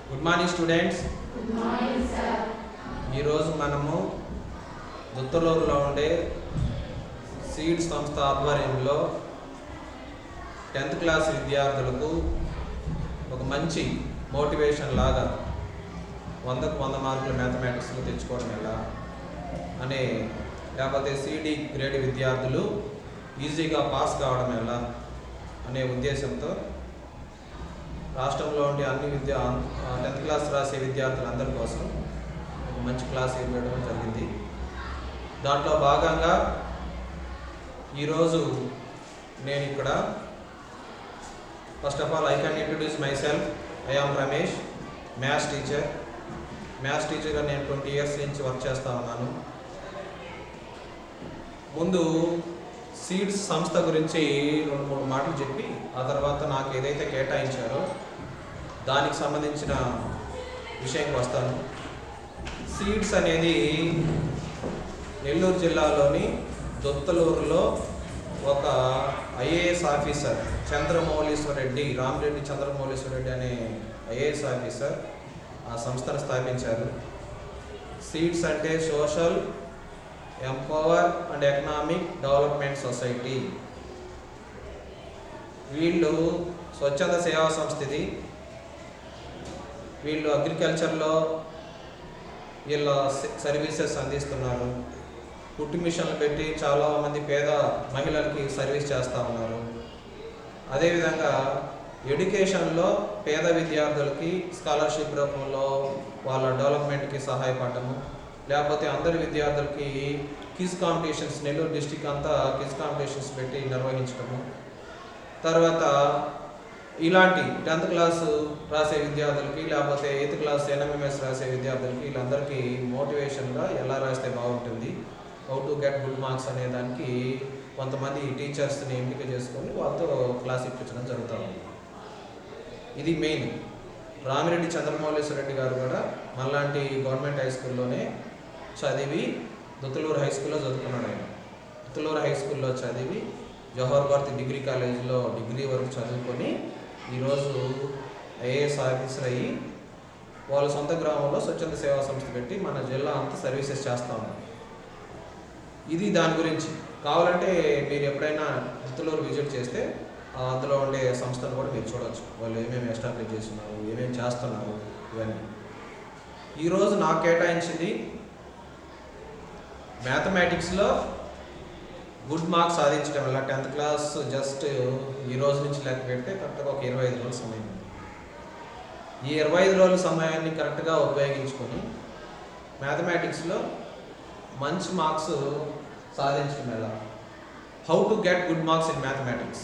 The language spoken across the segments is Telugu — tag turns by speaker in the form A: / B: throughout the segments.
A: Good morning students. ఈరోజు మనము దుత్తలూరులో ఉండే సీడ్ సంస్థ ఆధ్వర్యంలో 10th క్లాస్ విద్యార్థులకు ఒక మంచి మోటివేషన్ లాగా 100కు 100 మార్కులు మ్యాథమెటిక్స్లో తెచ్చుకోవడం ఎలా అనే, లేకపోతే సిడి గ్రేడ్ విద్యార్థులు ఈజీగా పాస్ కావడం ఎలా అనే ఉద్దేశంతో రాష్ట్రంలో ఉండే అన్ని 10th క్లాస్ రాసే విద్యార్థులందరి కోసం ఒక మంచి క్లాస్ ఇవ్వడం జరిగింది. దాంట్లో భాగంగా ఈరోజు నేను ఇక్కడ first of all I can introduce myself. I am Ramesh, maths టీచర్గా నేను 20 years నుంచి వర్క్ చేస్తూ ఉన్నాను. ముందు సీడ్స్ సంస్థ గురించి 2-3 మాటలు చెప్పి ఆ తర్వాత నాకు ఏదైతే కేటాయించారో దానికి సంబంధించిన విషయంకి వస్తాను. సీడ్స్ అనేది నెల్లూరు జిల్లాలోని దొత్తలూరులో ఒక ఐఏఎస్ ఆఫీసర్ రామిరెడ్డి చంద్రమౌళీశ్వరరెడ్డి అనే ఐఏఎస్ ఆఫీసర్ ఆ సంస్థను స్థాపించారు. సీడ్స్ అంటే social empower and economic development society. వీళ్ళు స్వచ్ఛంద సేవా సంస్థ. ఇది వీళ్ళు అగ్రికల్చర్లో వీళ్ళ సర్వీసెస్ అందిస్తున్నారు. కుట్టు మిషన్లు పెట్టి చాలామంది పేద మహిళలకి సర్వీస్ చేస్తూ ఉన్నారు. అదేవిధంగా ఎడ్యుకేషన్లో పేద విద్యార్థులకి స్కాలర్షిప్ రూపంలో వాళ్ళ డెవలప్మెంట్కి సహాయపడము, లేకపోతే అందరి విద్యార్థులకి క్విజ్ కాంపిటీషన్స్, నెల్లూరు డిస్టిక్ అంతా క్విజ్ కాంపిటీషన్స్ పెట్టి నిర్వహించడము. తర్వాత ఇలాంటి 10th క్లాస్ రాసే విద్యార్థులకి, లేకపోతే 8th క్లాస్ NMMS రాసే విద్యార్థులకి వీళ్ళందరికీ మోటివేషన్గా ఎలా రాస్తే బాగుంటుంది, how to get good marks అనే దానికి కొంతమంది టీచర్స్ని ఎంపిక చేసుకొని వాళ్ళతో క్లాస్ ఇప్పించడం జరుగుతుంది. ఇది మెయిన్. రామిరెడ్డి చంద్రమౌళీశ్వరరెడ్డి గారు కూడా మనలాంటి గవర్నమెంట్ హై స్కూల్లోనే చదివి దుత్తలూరు హై స్కూల్లో చదువుకున్నాడు. ఆయన దుత్తలూరు హై స్కూల్లో చదివి జవహర్ భారతి డిగ్రీ కాలేజీలో డిగ్రీ వరకు చదువుకొని ఈరోజు ఐఏఎస్ ఆఫీసర్ అయ్యి వాళ్ళ సొంత గ్రామంలో స్వచ్ఛంద సేవా సంస్థ పెట్టి మన జిల్లా అంతా సర్వీసెస్ చేస్తూ ఉన్నారు. ఇది దాని గురించి. కావాలంటే మీరు ఎప్పుడైనా దుత్తలూరు విజిట్ చేస్తే అందులో ఉండే సంస్థను కూడా మీరు చూడవచ్చు. వాళ్ళు ఏమేమి ఎస్టాబ్లిష్ చేస్తున్నారు, ఏమేమి చేస్తున్నారు, ఇవన్నీ. ఈరోజు నాకు కేటాయించింది మ్యాథమెటిక్స్లో గుడ్ మార్క్స్ సాధించడం వల్ల 10th క్లాస్ జస్ట్ ఈ రోజు నుంచి లెక్క పెడితే కరెక్ట్గా ఒక 25 రోజుల సమయం ఉంది. ఈ 25 రోజుల సమయాన్ని కరెక్ట్గా ఉపయోగించుకొని మ్యాథమెటిక్స్లో మంచి మార్క్స్ సాధించడం ఎలా, how to get good marks in mathematics.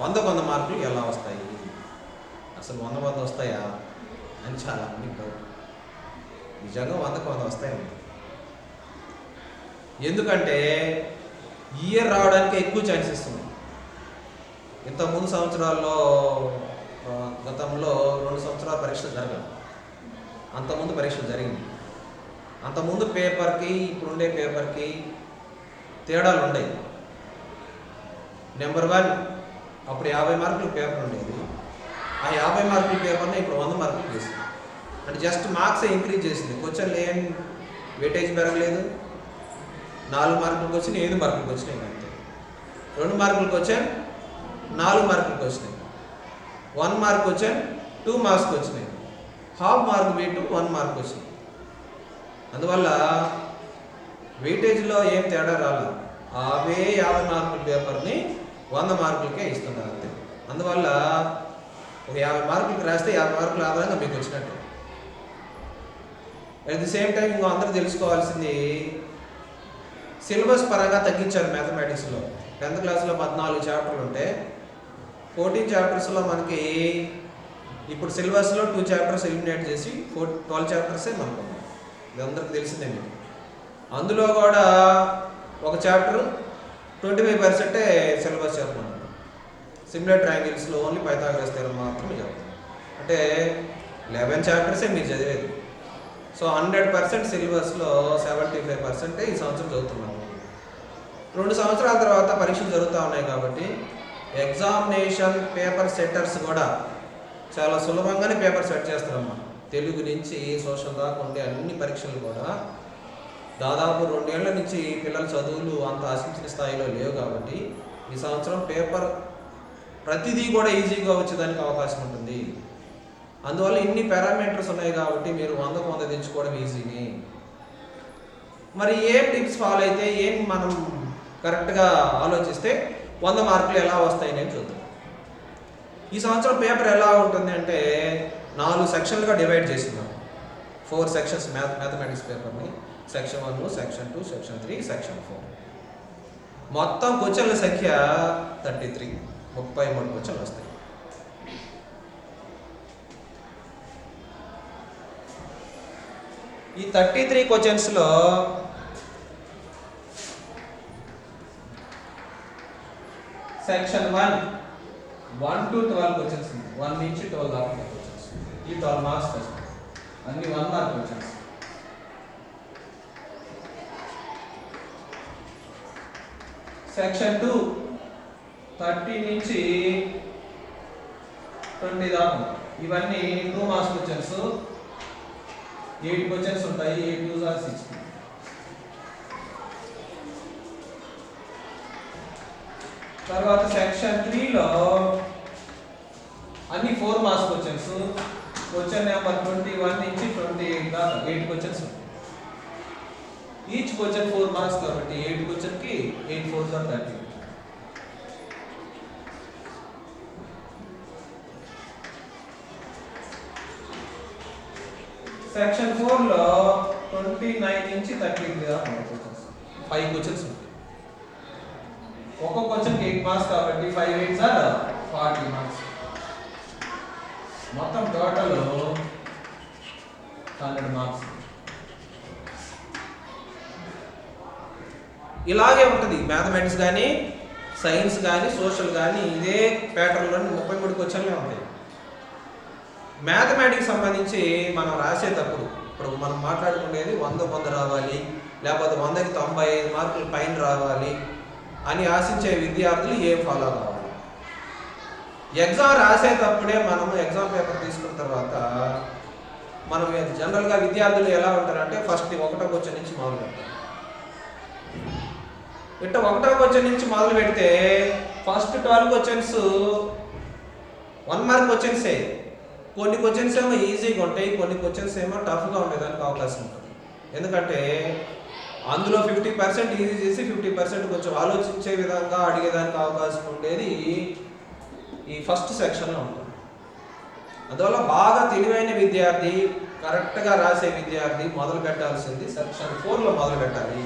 A: 100 మార్కులు ఎలా వస్తాయి, అసలు 100 వస్తాయా అని చాలా మందికి డౌట్. నిజంగా 100 వస్తాయి. ఎందుకంటే ఇయర్ రావడానికి ఎక్కువ ఛాన్సెస్ ఉన్నాయి. ఇంతకుముందు సంవత్సరాల్లో గతంలో 2 సంవత్సరాల పరీక్షలు జరగాలి. అంతకుముందు పరీక్షలు జరిగింది. అంతకుముందు పేపర్కి ఇప్పుడుండే పేపర్కి తేడాలు ఉండేవి. నెంబర్ 1, అప్పుడు 50 మార్కుల పేపర్ ఉండేది. ఆ 50 మార్కుల పేపర్ని ఇప్పుడు 100 మార్కులు చేసింది. అంటే జస్ట్ మార్క్స్ ఇంక్రీజ్ చేసింది. క్వశ్చన్లు ఏం వెయిటేజ్ పెరగలేదు. 4 మార్కులకు వచ్చినాయి, 8 మార్కులకు వచ్చినాయి. అంతే. 2 మార్కులకు వచ్చాయి, 4 మార్కులకు వచ్చినాయి. 1 మార్క్ వచ్చాయి, 2 మార్క్స్కి వచ్చినాయి. హాఫ్ మార్క్ వెయిట్ 1 మార్క్ వచ్చినాయి. అందువల్ల వెయిటేజ్లో ఏం తేడా రాలా. అవే 50 మార్కుల పేపర్ని 100 మార్కులకే ఇస్తున్నారు. అంతే. అందువల్ల ఒక 50 మార్కులకి రాస్తే 50 మార్కుల ఆధారంగా మీకు వచ్చినట్టు. అట్ ది సేమ్ టైం ఇంకో అందరూ తెలుసుకోవాల్సింది, సిలబస్ పరంగా తగ్గించారు మ్యాథమెటిక్స్లో. 10th క్లాస్లో 14 చాప్టర్లు ఉంటే 14 చాప్టర్స్లో మనకి ఇప్పుడు సిలబస్లో 2 చాప్టర్స్ ఎలిమినేట్ చేసి 12 చాప్టర్సే మనకు ఉన్నాయి. ఇది అందరికీ తెలిసిందే మీకు. అందులో కూడా ఒక చాప్టర్ 25% సిలబస్ చెప్తున్నాను. సిమిలర్ ట్రయాంగిల్స్లో ఓన్లీ పైథాగరస్ థియరం మాత్రమే చెప్తాను. అంటే 11 చాప్టర్సే మీరు చదివేది. సో 100% సిలబస్లో 75% ఈ సంవత్సరం చదువుతున్నాము. 2 సంవత్సరాల తర్వాత పరీక్షలు జరుగుతూ ఉన్నాయి కాబట్టి ఎగ్జామినేషన్ పేపర్ సెట్టర్స్ కూడా చాలా సులభంగానే పేపర్ సెట్ చేస్తారమ్మా. తెలుగు నుంచి సోషల్ దాకా ఉండే అన్ని పరీక్షలు కూడా దాదాపు 2 ఏళ్ల నుంచి పిల్లల చదువులు అంత ఆశించిన స్థాయిలో లేవు కాబట్టి ఈ సంవత్సరం పేపర్ ప్రతిదీ కూడా ఈజీగా వచ్చేదానికి అవకాశం ఉంటుంది. అందువల్ల ఇన్ని పారామీటర్స్ ఉన్నాయి కాబట్టి మీరు 100కు 100 తెచ్చుకోవడం ఈజీని. మరి ఏం టిప్స్ ఫాలో అయితే ఏం మనం కరెక్ట్గా ఆలోచిస్తే 100 మార్కులు ఎలా వస్తాయని చూద్దాం. ఈ సంవత్సరం పేపర్ ఎలా ఉంటుంది అంటే 4 సెక్షన్లుగా డివైడ్ చేస్తున్నాం. 4 సెక్షన్స్ మ్యాథమెటిక్స్ పేపర్ని. Section 1, section 2, section 3, section 4. మొత్తం క్వశ్చన్ల సంఖ్య 33. 33 క్వశ్చన్లు వస్తాయి. ఈ 33 క్వశ్చన్స్లో సెక్షన్ 1 to 12 క్వశ్చన్స్, 1 నుంచి 12 దాకా క్వశ్చన్స్. ఈ 12 మార్క్స్ క్వశ్చన్ అన్ని 1 మార్క్ క్వశ్చన్స్. సెక్షన్ 2 30 నుంచి 20 దాకా ఇవన్నీ 2 మార్క్స్ క్వశ్చన్స్. 8 క్వశ్చన్స్ ఉంటాయి. 8 2s are 16. తర్వాత సెక్షన్ 3లో అన్ని 4 మార్క్స్ క్వశ్చన్స్. క్వశ్చన్ నెంబర్ 21 నుంచి 28 దాకా 8 క్వశ్చన్స్. ఈచ్ క్వశ్చన్ 4 మార్క్స్ కాబట్టి 8 క్వశ్చన్కి 8 4s are 30. సెక్షన్ 4లో 29 నుంచి 33 దాకా క్వశ్చన్స్. 5 క్వశ్చన్స్ ఉంటాయి. ఒక్కొక్క క్వశ్చన్కి 8 మార్క్స్ కాబట్టి 5 8s are 40 మార్క్స్. మొత్తం టోటల్ 100 మార్క్స్. ఇలాగే ఉంటుంది మ్యాథమెటిక్స్ కానీ సైన్స్ కానీ సోషల్ కానీ ఇదే ప్యాటర్న్లోని 33 క్వశ్చన్లే ఉంటాయి. మ్యాథమెటిక్స్ సంబంధించి మనం రాసేటప్పుడు ఇప్పుడు మనం మాట్లాడుకునేది 100 రావాలి, లేకపోతే 100కి 95 మార్కులు పైన రావాలి అని ఆశించే విద్యార్థులు ఏం ఫాలో కావాలి? ఎగ్జామ్ రాసేటప్పుడే మనము ఎగ్జామ్ పేపర్ తీసుకున్న తర్వాత మనం జనరల్గా విద్యార్థులు ఎలా ఉంటారంటే ఫస్ట్ 1వ క్వశ్చన్ నుంచి మొదలు పెడతారు. ఇట్లా 1వ క్వశ్చన్ నుంచి మొదలు పెడితే ఫస్ట్ 12 క్వశ్చన్స్ 1 మార్క్ క్వశ్చన్సే. కొన్ని క్వశ్చన్స్ ఏమో ఈజీగా ఉంటాయి, కొన్ని క్వశ్చన్స్ ఏమో టఫ్గా ఉండేదానికి అవకాశం ఉంటుంది. ఎందుకంటే అందులో 50% ఈజీ చేసి 50% కొంచెం ఆలోచించే విధంగా అడిగేదానికి అవకాశం ఉండేది ఈ ఫస్ట్ సెక్షన్లో ఉంటుంది. అందువల్ల బాగా తెలివైన విద్యార్థి, కరెక్ట్గా రాసే విద్యార్థి మొదలు పెట్టాల్సింది సెక్షన్ 4లో మొదలు పెట్టాలి.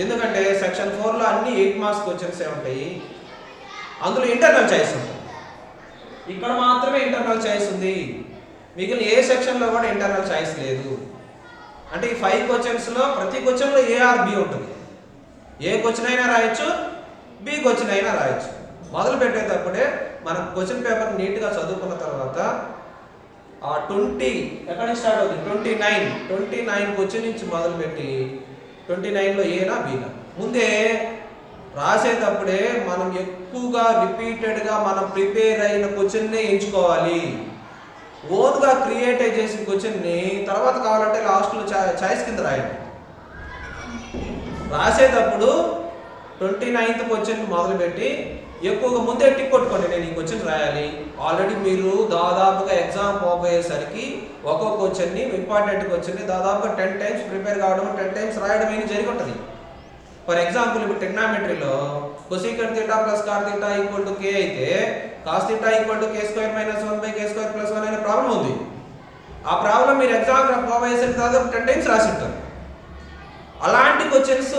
A: ఎందుకంటే సెక్షన్ 4లో అన్ని 8 మార్క్స్ క్వశ్చన్స్ ఉంటాయి. అందులో ఇంటర్నల్ చాయిస్ ఉంటుంది. ఇక్కడ మాత్రమే ఇంటర్నల్ చాయిస్ ఉంది. మిగిలిన ఏ సెక్షన్లో కూడా ఇంటర్నల్ చాయిస్ లేదు. అంటే ఈ 5 క్వశ్చన్స్లో ప్రతి క్వశ్చన్లో ఏ ఆర్ బి ఉంటుంది. ఏ క్వశ్చన్ అయినా రాయొచ్చు, బి క్వశ్చన్ అయినా రాయొచ్చు. మొదలు పెట్టేటప్పుడే మనం క్వశ్చన్ పేపర్ నీట్గా చదువుకున్న తర్వాత ఆ 20 ఎక్కడి నుంచి స్టార్ట్ అవుతుంది? 29 క్వశ్చన్ నుంచి మొదలుపెట్టి 29లో ఏనా బీనా ముందే రాసేటప్పుడే మనం ఎక్కువగా రిపీటెడ్గా మనం ప్రిపేర్ అయిన క్వశ్చన్నే ఎంచుకోవాలి. ఓన్గా క్రియేట్ చేసిన క్వశ్చన్ని తర్వాత కావాలంటే లాస్ట్లో చాయిస్ కింద రాయండి. రాసేటప్పుడు 29th క్వశ్చన్ మొదలుపెట్టి ఎక్కువగా ముందే టిక్ కొట్టుకోండి, నేను ఈ క్వశ్చన్ రాయాలి. ఆల్రెడీ మీరు దాదాపుగా ఎగ్జామ్ పోయేసరికి ఒక్కొక్క క్వశ్చన్ని ఇంపార్టెంట్ క్వశ్చన్ని దాదాపుగా 10 times ప్రిపేర్ కావడం, 10 times రాయడం అనేది జరిగి ఉంటుంది. ఫర్ ఎగ్జాంపుల్ ఇప్పుడు ట్రిగ్నామెట్రీలో cosecant theta plus cot theta equal to K అయితే cos theta equal to K square minus 1/k² + 1 అనే ప్రాబ్లం ఉంది. ఆ ప్రాబ్లం మీరు ఎగ్జామ్ పోయేసరికి దాదాపు 10 times రాసి ఉంటారు. అలాంటి క్వశ్చన్స్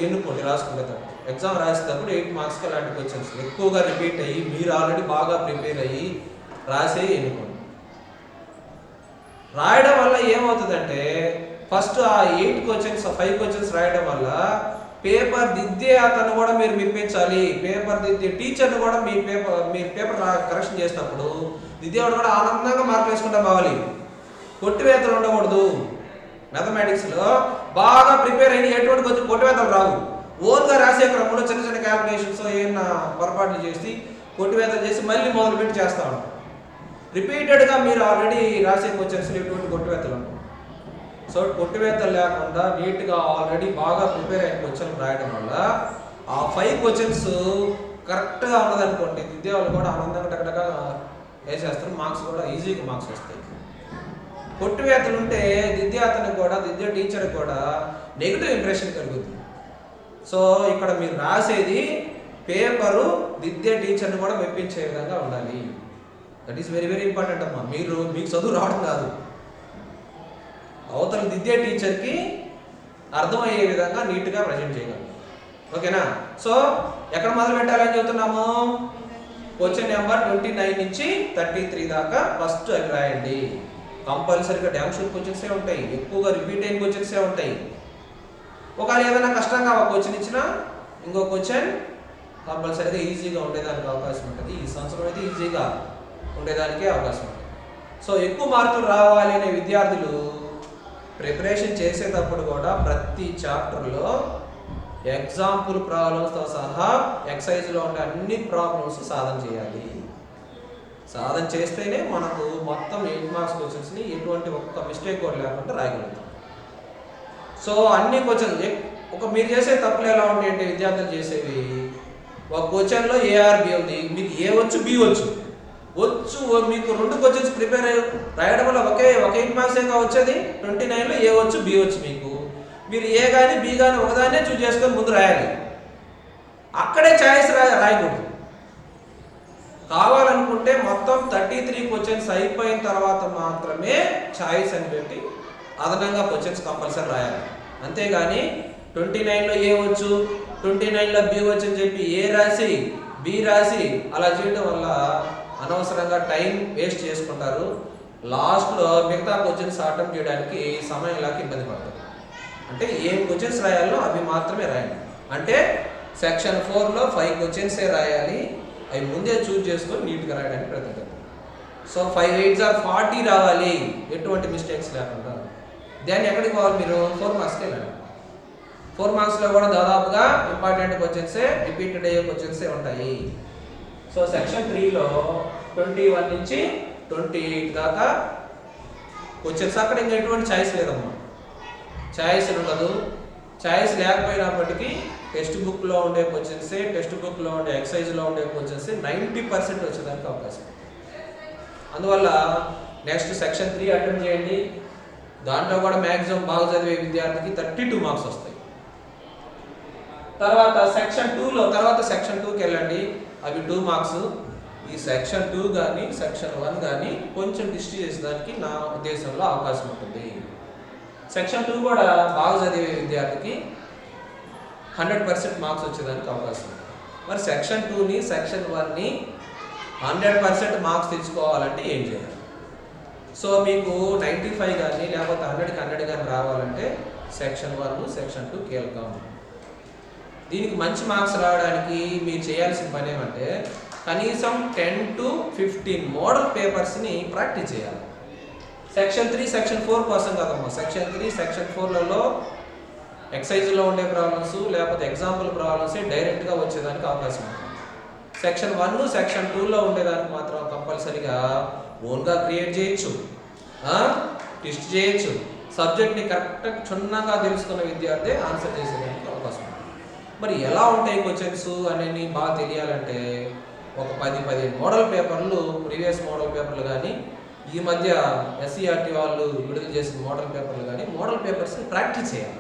A: ఎన్నుకోండి రాసుకునేటప్పుడు. ఎగ్జామ్ రాసేటప్పుడు 8 మార్క్స్కి అలాంటి క్వశ్చన్స్ ఎక్కువగా రిపీట్ అయ్యి మీరు ఆల్రెడీ బాగా ప్రిపేర్ అయ్యి రాసే ఎన్నుకోండి. రాయడం వల్ల ఏమవుతుందంటే ఫస్ట్ ఆ 8 క్వశ్చన్స్ 5 క్వశ్చన్స్ రాయడం వల్ల పేపర్ దిద్దే అతను కూడా మీరు మెప్పించాలి. పేపర్ దిద్దే టీచర్ని కూడా మీరు పేపర్ కరెక్షన్ చేసినప్పుడు దిద్దేవాడు కూడా ఆనందంగా మార్కులు వేసుకుంటా పోవాలి. కొట్టివేతలు ఉండకూడదు. మ్యాథమెటిక్స్లో బాగా ప్రిపేర్ అయిన ఎటువంటి కొంచెం కొట్టివేతలు రావు. ఓన్గా రాసే క్రమంలో చిన్న చిన్న క్యాలిక్యులేషన్స్ ఏమైనా పొరపాట్లు చేసి కొట్టివేతలు చేసి మళ్ళీ మొదలుపెట్టి చేస్తూ ఉంటాం. రిపీటెడ్గా మీరు ఆల్రెడీ రాసే క్వశ్చన్స్లో ఎటువంటి కొట్టువేతలు ఉంటాయి. సో కొట్టువేతలు లేకుండా నీట్గా ఆల్రెడీ బాగా ప్రిపేర్ అయిన క్వశ్చన్ రాయడం వల్ల ఆ 5 క్వశ్చన్స్ కరెక్ట్గా ఉన్నదనుకోండి, దిద్దే వాళ్ళు కూడా ఆనందంగా టకటగా వేసేస్తారు, మార్క్స్ కూడా ఈజీగా మార్క్స్ వస్తాయి. కొట్టువేతలు ఉంటే దిద్దే అతనికి కూడా, దిద్దే టీచర్కి కూడా నెగిటివ్ ఇంప్రెషన్ కలుగుతుంది. సో ఇక్కడ మీరు రాసేది పేపరు దిద్దే టీచర్ని కూడా మెప్పించే విధంగా ఉండాలి. That is very very important అమ్మా. మీకు చదువు రావడం కాదు, అవతల దిద్దే టీచర్కి అర్థమయ్యే విధంగా నీట్గా ప్రజెంట్ చేయగలరు. ఓకేనా? సో ఎక్కడ మొదలు పెట్టాలని చెబుతున్నాము? క్వశ్చన్ నెంబర్ 29 నుంచి 33 దాకా ఫస్ట్ అవి రాయండి. కంపల్సరీగా డ్యామ్ షూర్ క్వశ్చన్సే ఉంటాయి, ఎక్కువగా రిపీట్ అయిన క్వశ్చన్సే ఉంటాయి. ఒకవేళ ఏదైనా కష్టంగా ఒక క్వశ్చన్ ఇచ్చినా ఇంకో క్వశ్చన్ కంపల్సరీగా ఈజీగా ఉండేదానికి అవకాశం ఉంటుంది. ఈ సంవత్సరం అయితే ఈజీగా ఉండేదానికే అవకాశం ఉంటుంది. సో ఎక్కువ మార్కులు రావాలి అనే విద్యార్థులు ప్రిపరేషన్ చేసేటప్పుడు కూడా ప్రతి చాప్టర్లో ఎగ్జాంపుల్ ప్రాబ్లమ్స్తో సహా ఎక్సైజ్లో ఉండే అన్ని ప్రాబ్లమ్స్ సాధన చేయాలి. సాధన చేస్తేనే మనకు మొత్తం 8 మార్క్స్ క్వశ్చన్స్ని ఎటువంటి ఒక్క మిస్టేక్ కూడా లేకుండా రాయగలుగుతాం. సో అన్ని క్వశ్చన్ మీరు చేసే తప్పులు ఎలా ఉంటాయంటే, విద్యార్థులు చేసేవి ఒక క్వశ్చన్లో ఏఆర్ బి ఉంది, మీకు ఏ వచ్చు బి వచ్చు మీకు 2 క్వశ్చన్స్ ప్రిపేర్ అయ్యి రాయడం వల్ల ఒకే 8 మార్క్సేగా వచ్చేది. 29లో ఏ వచ్చు బి వచ్చు మీరు ఏ కానీ బి కానీ ఒకదాన్నే చూజ్ చేసుకొని ముందు రాయాలి. అక్కడే ఛాయిస్ రాయకూడదు. కావాలనుకుంటే మొత్తం 33 క్వశ్చన్స్ అయిపోయిన తర్వాత మాత్రమే ఛాయిస్ అని పెట్టి అదనంగా క్వశ్చన్స్ కంపల్సరీ రాయాలి. అంతేగాని 29లో ఏ వచ్చు 29లో బి వచ్చు అని చెప్పి ఏ రాసి బి రాసి అలా చేయడం వల్ల అనవసరంగా టైం వేస్ట్ చేసుకుంటారు. లాస్ట్లో మిగతా క్వశ్చన్స్ అటెంప్ట్ చేయడానికి సమయం లేక ఇబ్బంది పడతారు. అంటే ఏం క్వశ్చన్స్ రాయాలో అవి మాత్రమే రాయాలి. అంటే సెక్షన్ 4లో 5 క్వశ్చన్సే రాయాలి. అవి ముందే చూజ్ చేసుకొని నీట్గా రాయడానికి ప్రయత్నం. సో 5 8s are 40 రావాలి, ఎటువంటి మిస్టేక్స్ లేకుండా. దాన్ని ఎక్కడికి పోవాలి మీరు? 4 మార్క్స్కి వెళ్ళాలి. 4 మార్క్స్లో కూడా దాదాపుగా ఇంపార్టెంట్ క్వశ్చన్సే, రిపీటెడ్ అయ్యే క్వశ్చన్సే ఉంటాయి. సో సెక్షన్ 3లో 21 నుంచి 28 దాకా క్వశ్చన్స్. అక్కడ ఇంకా ఎటువంటి ఛాయిస్ లేదమ్మా, ఛాయిస్ ఉండదు. ఛాయిస్ లేకపోయినప్పటికీ టెక్స్ట్ బుక్లో ఉండే క్వశ్చన్సే, టెక్స్ట్ బుక్లో ఉండే ఎక్సైజ్లో ఉండే క్వశ్చన్సే 90% వచ్చేదానికి అవకాశం. అందువల్ల నెక్స్ట్ సెక్షన్ 3 అటెంప్ట్ చేయండి. దాంట్లో కూడా మ్యాక్సిమం బాగా చదివే విద్యార్థికి 32 మార్క్స్ వస్తాయి. తర్వాత సెక్షన్ 2కి వెళ్ళండి, అవి 2 మార్క్స్. ఈ సెక్షన్ 2 కానీ సెక్షన్ 1 కానీ కొంచెం డిస్ట్రీ చేసేదానికి నా ఉద్దేశంలో అవకాశం ఉంటుంది. సెక్షన్ 2 కూడా బాగా చదివే విద్యార్థికి 100% మార్క్స్ వచ్చేదానికి అవకాశం ఉంది. మరి సెక్షన్ 2ని సెక్షన్ 1ని 100% మార్క్స్ తెచ్చుకోవాలంటే ఏం చేయాలి? సో మీకు 95 కానీ లేకపోతే 100కి 100 కానీ రావాలంటే సెక్షన్ 1 సెక్షన్ 2 కీలకం. దీనికి మంచి మార్క్స్ రావడానికి మీరు చేయాల్సిన పని ఏమంటే కనీసం 10 to 15 మోడల్ పేపర్స్ని ప్రాక్టీస్ చేయాలి. సెక్షన్ 3 సెక్షన్ 4 కోసం కదమ్మా. సెక్షన్ 3 సెక్షన్ 4లలో ఎక్సైజ్లో ఉండే ప్రాబ్లమ్స్ లేకపోతే ఎగ్జాంపుల్ ప్రాబ్లమ్స్ డైరెక్ట్గా వచ్చేదానికి అవకాశం ఉంటుంది. సెక్షన్ 1 సెక్షన్ 2లో ఉండేదానికి మాత్రం కంపల్సరీగా ఓన్గా క్రియేట్ చేయొచ్చు, టెస్ట్ చేయొచ్చు. సబ్జెక్ట్ని కరెక్ట్గా క్షుణ్ణంగా తెలుసుకున్న విద్యార్థి ఆన్సర్ చేసేదానికి అవకాశం ఉంటుంది. మరి ఎలా ఉంటాయి క్వశ్చన్స్ అనేది బాగా తెలియాలంటే ఒక 10-15 మోడల్ పేపర్లు, ప్రీవియస్ మోడల్ పేపర్లు కానీ ఈ మధ్య SCERT వాళ్ళు విడుదల చేసిన మోడల్ పేపర్లు కానీ మోడల్ పేపర్స్ని ప్రాక్టీస్ చేయాలి.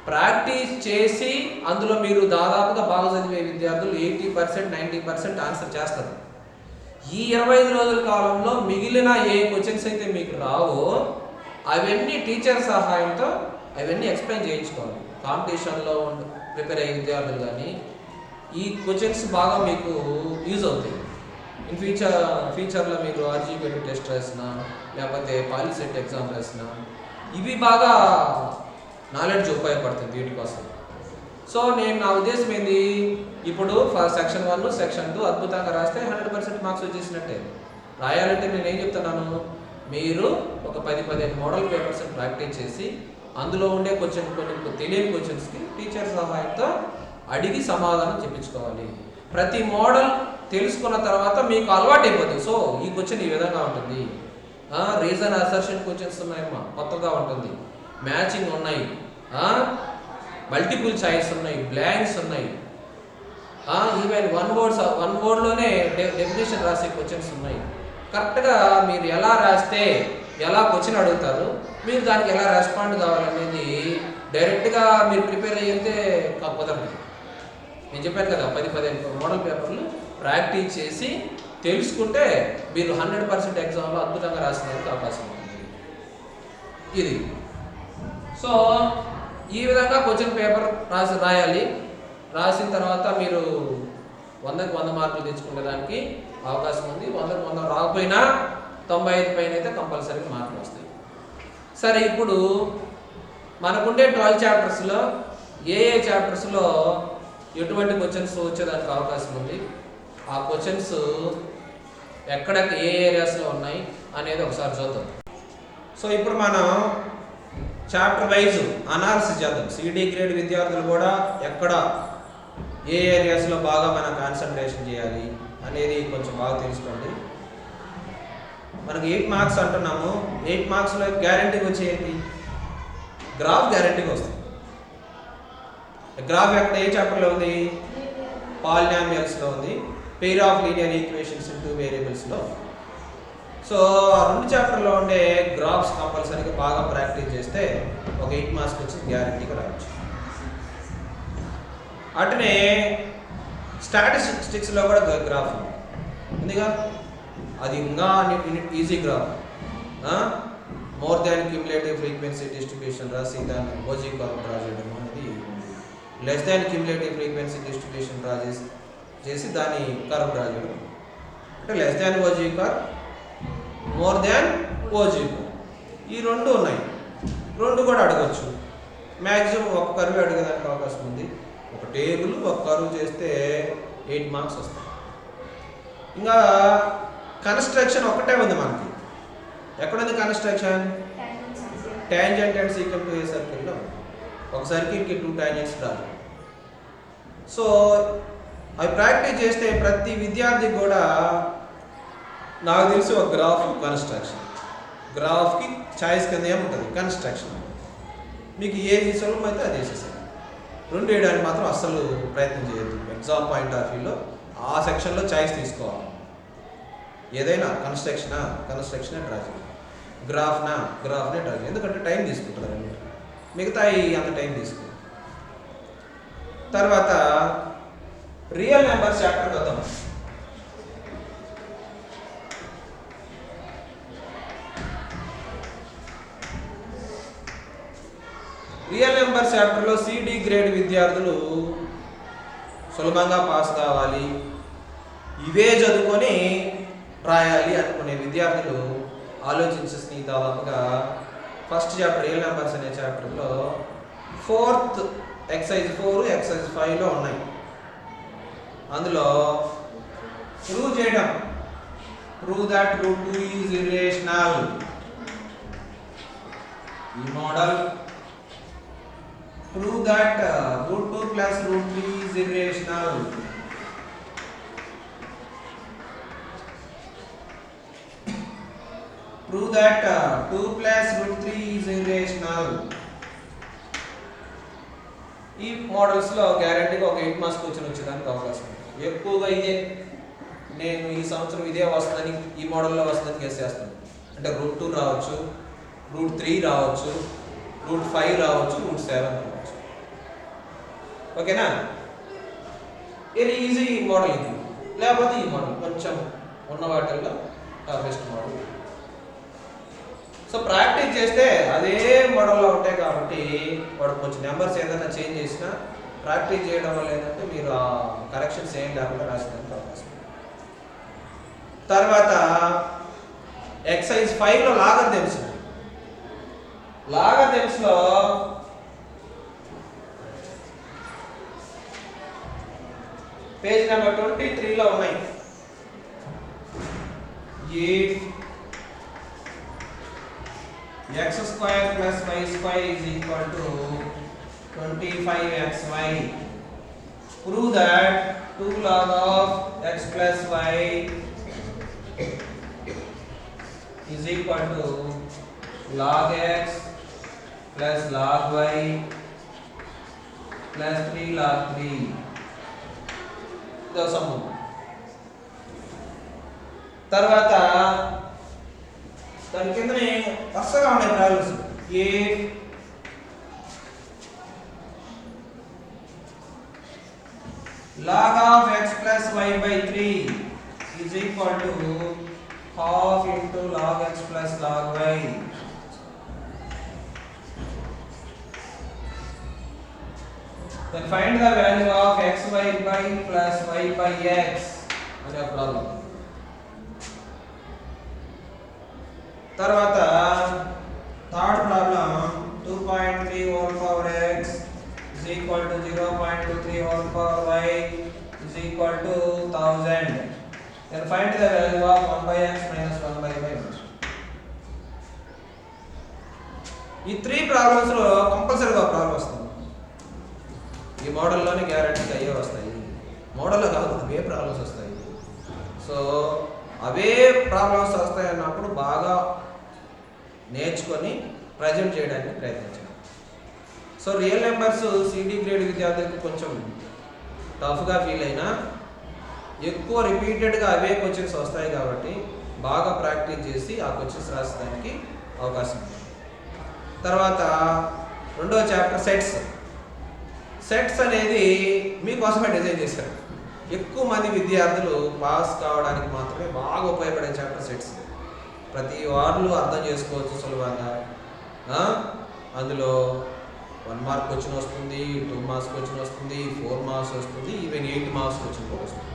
A: ప్రాక్టీస్ చేసి అందులో మీరు దాదాపుగా బాగా చదివే విద్యార్థులు 80% 90% ఆన్సర్ చేస్తారు. ఈ 25 రోజుల కాలంలో మిగిలిన ఏ క్వశ్చన్స్ అయితే మీకు రావో అవన్నీ టీచర్ సహాయంతో అవన్నీ ఎక్స్ప్లెయిన్ చేయించుకోవాలి. కాంపిటీషన్లో ప్రిపేర్ అయ్యే విద్యార్థులు కానీ ఈ క్వశ్చన్స్ బాగా మీకు యూజ్ అవుతాయి. ఇన్ ఫ్యూచర్లో మీరు RGPT టెస్ట్ రాసినా లేకపోతే పాలిసెట్ ఎగ్జామ్ రాసినా ఇవి బాగా నాలెడ్జ్ ఉపయోగపడుతుంది వీటికోసం. సో నా ఉద్దేశం ఏంది, ఇప్పుడు సెక్షన్ 1 సెక్షన్ 2 అద్భుతంగా రాస్తే 100% మార్క్స్ వచ్చేసినట్టే. రాయాలంటే నేను ఏం చెప్తున్నాను, మీరు ఒక 10-15 మోడల్ పేపర్స్ ప్రాక్టీస్ చేసి అందులో ఉండే కొన్ని తెలియని క్వశ్చన్స్కి టీచర్ సహాయంతో అడిగి సమాధానం చెప్పించుకోవాలి. ప్రతి మోడల్ తెలుసుకున్న తర్వాత మీకు అలవాటు అయిపోతుంది. సో ఈ క్వశ్చన్ ఈ విధంగా ఉంటుంది, రీజన్ అసర్షన్ క్వశ్చన్స్ ఉన్నాయమ్మా, కొత్తగా ఉంటుంది, మ్యాచింగ్ ఉన్నాయి, మల్టిపుల్ చాయిస్ ఉన్నాయి, బ్లాంక్స్ ఉన్నాయి, ఈవెన్ వన్ వర్డ్లోనే డెఫినేషన్ రాసే క్వశ్చన్స్ ఉన్నాయి. కరెక్ట్గా మీరు ఎలా రాస్తే ఎలా క్వశ్చన్ అడుగుతారు, మీరు దానికి ఎలా రెస్పాండ్ కావాలనేది డైరెక్ట్గా మీరు ప్రిపేర్ అయ్యితే కుదరదు. నేను చెప్పాను కదా 10-15 మోడల్ పేపర్లు ప్రాక్టీస్ చేసి తెలుసుకుంటే మీరు 100% ఎగ్జామ్లో అద్భుతంగా రాసేందుకు అవకాశం ఉంటుంది. ఇది సో ఈ విధంగా క్వశ్చన్ పేపర్ రాయాలి. రాసిన తర్వాత మీరు 100కి 100 మార్కులు తెచ్చుకునే దానికి అవకాశం ఉంది. 100కి 100 రాకపోయినా 95 పైన అయితే కంపల్సరీగా మార్కులు వస్తాయి. సరే, ఇప్పుడు మనకుండే 12 చాప్టర్స్లో ఏ చాప్టర్స్లో ఎటువంటి క్వశ్చన్స్ వచ్చేదానికి అవకాశం ఉంది, ఆ క్వశ్చన్స్ ఎక్కడ ఏ ఏరియాస్లో ఉన్నాయి అనేది ఒకసారి చూద్దాం. సో ఇప్పుడు మనం చాప్టర్ వైజ్ అనాలిసిస్ చేద్దాం. సిడి గ్రేడ్ విద్యార్థులు కూడా ఎక్కడ ఏ ఏరియాస్లో బాగా మనం కాన్సన్ట్రేషన్ చేయాలి అనేది కొంచెం బాగా తెలుసుకోండి. మనకు 8 మార్క్స్ అంటున్నాము. 8 మార్క్స్లో గ్యారంటీగా వచ్చేయండి, గ్రాఫ్ గ్యారంటీగా వస్తుంది. గ్రాఫ్ ఎక్కడ ఏ చాప్టర్లో ఉంది? పాలినామియల్స్లో ఉంది. Pair of linear equations in 2 వేరియబుల్స్లో. సో ఆ 2 చాప్టర్లో ఉండే గ్రాఫ్స్ కంపల్సరీగా బాగా ప్రాక్టీస్ చేస్తే ఒక 8 మార్క్స్ వచ్చి గ్యారంటీగా రావచ్చు. అట్నే స్టాటిస్టిక్స్లో కూడా గ్రాఫ్ ఉందిగా, అది ఇంకా easy graph. More than cumulative frequency distribution రాసి దాన్ని ఓజీ కర్వ్ డ్రా చేయడం అనేది, less than cumulative frequency distribution draw చేసి దాన్ని కర్వ్ డ్రా చేయడం. అంటే less than OG curve, more than OG curve, ఈ 2 ఉన్నాయి. 2 కూడా అడగచ్చు. మ్యాక్సిమం ఒక కర్వ్ అడిగేదానికి అవకాశం ఉంది. ఒక టేబుల్ ఒక కర్వ్ చేస్తే 8 మార్క్స్ వస్తాయి. ఇంకా కన్స్ట్రక్షన్ ఒకటే ఉంది మనకి. ఎక్కడుంది construction? Tangent and secant to a సర్కిల్లో ఒక సర్కిల్కి 2 టాంజెంట్స్ రాదు. సో అవి ప్రాక్టీస్ చేస్తే ప్రతి విద్యార్థికి కూడా నాకు తెలిసి ఒక గ్రాఫ్ కన్స్ట్రక్షన్, గ్రాఫ్కి చాయిస్ కింద ఏముంటుంది కన్స్ట్రక్షన్. మీకు ఏది సులభం అయితే అది వేసేసాను. 2 వేయడానికి మాత్రం అస్సలు ప్రయత్నం చేయొద్దు. ఎగ్జామ్ పాయింట్ ఆఫ్ వ్యూలో ఆ సెక్షన్లో చాయిస్ తీసుకోవాలి. ఏదైనా కన్స్ట్రక్షనే డ్రా చేయాలి, గ్రాఫ్నే డ్రా చేయాలి. ఎందుకంటే టైం తీసుకుంటుంది అన్నమాట. మిగతా అంత టైం తీసుకుంటుంది. తర్వాత రియల్ నెంబర్స్ చాప్టర్ వద్దాం. రియల్ నెంబర్ చాప్టర్లో సిడి గ్రేడ్ విద్యార్థులు సులభంగా పాస్ కావాలి, ఇవే చదువుకొని రాయాలి అనుకునే విద్యార్థులు ఆలోచించేసి దాదాపుగా ఫస్ట్ చాప్టర్ రియల్ నెంబర్స్ అనే చాప్టర్లో 4th ఎక్సైజ్ 4, ఎక్సైజ్ 5లో ఉన్నాయి. అందులో ప్రూవ్ చేయడం, prove that root 2 is irrational, ఈ model. Prove that root 2 plus root 3 is irrational. Prove that 2 plus root 3 is irrational. ఈ మోడల్స్లో గ్యారంటీగా ఒక 8 మార్క్స్ క్వశ్చన్ వచ్చేదానికి అవకాశం ఉంది. ఎక్కువగా ఇదే, నేను ఈ సంవత్సరం ఇదే వస్తుందని ఈ మోడల్లో వస్తుందని గెస్ చేస్తాను. అంటే రూట్ 2 రావచ్చు, రూట్ 3 రావచ్చు, రూట్ 5 రావచ్చు, రూట్ 7 రావచ్చు. ఓకేనా? ఇది ఈజీ మోడల్ ఇది. లేకపోతే ఈ మోడల్ కొంచెం ఉన్న వాటిల్లో బెస్ట్ మోడల్. సో ప్రాక్టీస్ చేస్తే అదే మోడల్లో ఉంటాయి కాబట్టి వాడు కొంచెం నెంబర్స్ ఏదైనా చేంజ్ చేసినా ప్రాక్టీస్ చేయడం వల్ల ఏంటంటే మీరు ఆ కరెక్షన్స్ ఏం లేకుండా రాసేదానికి అవకాశం. తర్వాత ఎక్సైజ్ 5లో లాగర్థమ్స్లో పేజ్ నెంబర్ 23లో ఉన్నాయి. x square plus y square is equal to 25xy. Prove that 2 log of x plus y is equal to log x plus log y plus 3 log 3. ఇదో సమ్ము. తర్వాత దాని కిందనే వరుసగా ఉన్నాయి problems. A log of x plus y by 3 is equal to half into log x plus log y. Then find the value of xy by plus y by x. అనే ప్రాబ్లం. తర్వాత third problem 2.3 whole power x is equal to 0.23 whole power y is equal to 1000. Then find the value of 1 by x minus 1 by y. ఈ 3 ప్రాబ్లమ్స్ లో కంపల్సరీగా ప్రాబ్లం వస్తుంది. ఈ మోడల్లోనే గ్యారెంటీగా అయ్యే వస్తాయి. మోడల్లో కాదు, అవే ప్రాబ్లమ్స్ వస్తాయి. సో అవే ప్రాబ్లమ్స్ వస్తాయి అన్నప్పుడు బాగా నేర్చుకొని ప్రజెంట్ చేయడానికి ప్రయత్నించాలి. సో రియల్ నెంబర్స్ సిడి గ్రేడ్ విద్యార్థులకు కొంచెం టఫ్గా ఫీల్ అయినా ఎక్కువ రిపీటెడ్గా అవే క్వశ్చన్స్ వస్తాయి కాబట్టి బాగా ప్రాక్టీస్ చేసి ఆ క్వశ్చన్స్ రాసడానికి అవకాశం ఉంది. తర్వాత రెండవ చాప్టర్ సెట్స్. సెట్స్ అనేది మీకోసమే డిజైన్ చేశారు. ఎక్కువ మంది విద్యార్థులు పాస్ కావడానికి మాత్రమే బాగా ఉపయోగపడే చాప్టర్ సెట్స్. ప్రతి వార్లు అర్థం చేసుకోవచ్చు సులభంగా. అందులో 1 మార్క్ క్వశ్చన్ వస్తుంది, 2 మార్క్స్ క్వశ్చన్ వస్తుంది, 4 మార్క్స్ వస్తుంది, ఈవెన్ 8 మార్క్స్ క్వశ్చన్ కూడా వస్తుంది.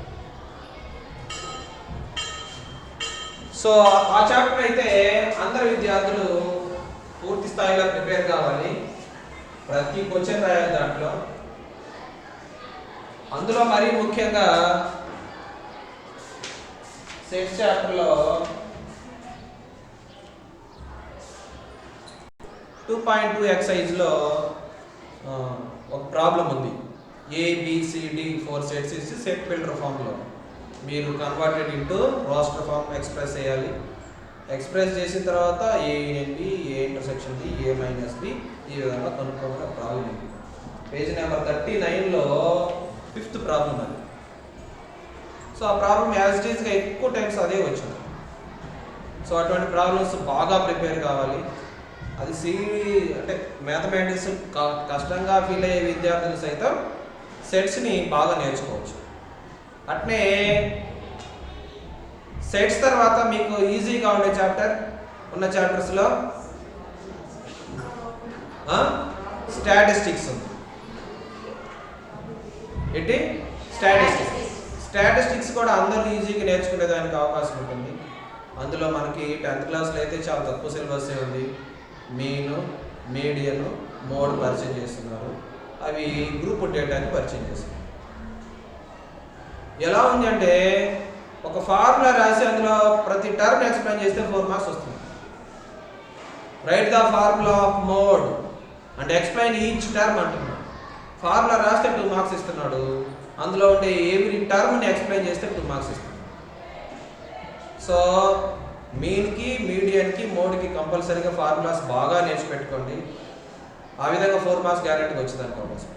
A: సో ఆ చాప్టర్ అయితే అందరు విద్యార్థులు పూర్తి స్థాయిలో ప్రిపేర్ కావాలి. ప్రతి క్వశ్చన్ రాయాలి దాంట్లో. అందులో మరీ ముఖ్యంగా సెట్ చాప్టర్లో 2.2 ఎక్సైజ్లో ఒక ప్రాబ్లం ఉంది. ఏబిసిడి 4 సెట్స్ ఇచ్చి సెట్ ఫిల్టర్ ఫామ్లో మీరు converted into roster form express చేయాలి. ఎక్స్ప్రెస్ చేసిన తర్వాత A union B, A intersection B, A minus B, ఈ విధంగా కనుక్కోవడం ప్రాబ్లం ఉంది. పేజ్ నెంబర్ 39లో 5th ప్రాబ్లం అది. సో ఆ ప్రాబ్లం యాజ్ ఇట్ ఈస్గా ఎక్కువ టైమ్స్ అదే వచ్చింది. సో అటువంటి ప్రాబ్లమ్స్ బాగా ప్రిపేర్ కావాలి. అది అంటే మ్యాథమెటిక్స్ కష్టంగా ఫీల్ అయ్యే విద్యార్థులు సైతం సెట్స్ని బాగా నేర్చుకోవచ్చు. అట్నే సెట్స్ తర్వాత మీకు ఈజీగా ఉండే చాప్టర్ ఉన్న చాప్టర్స్లో స్టాటిస్టిక్స్ ఉంది. ఏంటి? స్టాటిస్టిక్స్ కూడా అందరూ ఈజీగా నేర్చుకునేదానికి అవకాశం ఉంటుంది. అందులో మనకి 10th క్లాస్లో అయితే చాలా తక్కువ సిలబస్ ఉంది. మీను, మీడియను, మోడ్ పరిచయం చేస్తున్నారు. అవి గ్రూప్ డేటాని పరిచయం చేస్తున్నారు. ఎలా ఉంది అంటే ఒక ఫార్ములా రాసి అందులో ప్రతి టర్మ్ ఎక్స్ప్లెయిన్ చేస్తే 4 మార్క్స్ వస్తుంది. Right the formula of mode అంటే ఎక్స్ప్లెయిన్ ఈచ్ టర్మ్ అంటున్నాడు. ఫార్ములా రాస్తే 2 మార్క్స్ ఇస్తున్నాడు. అందులో ఉండే ఎవ్రీ టర్మ్ని ఎక్స్ప్లెయిన్ చేస్తే 2 మార్క్స్ ఇస్తున్నాడు. సో మీన్కి, మీడియన్కి, మోడ్కి కంపల్సరీగా ఫార్ములాస్ బాగా నేర్చి పెట్టుకోండి. ఆ విధంగా 4 మార్క్స్ గ్యారెంటీగా వచ్చేదానికి అవకాశం.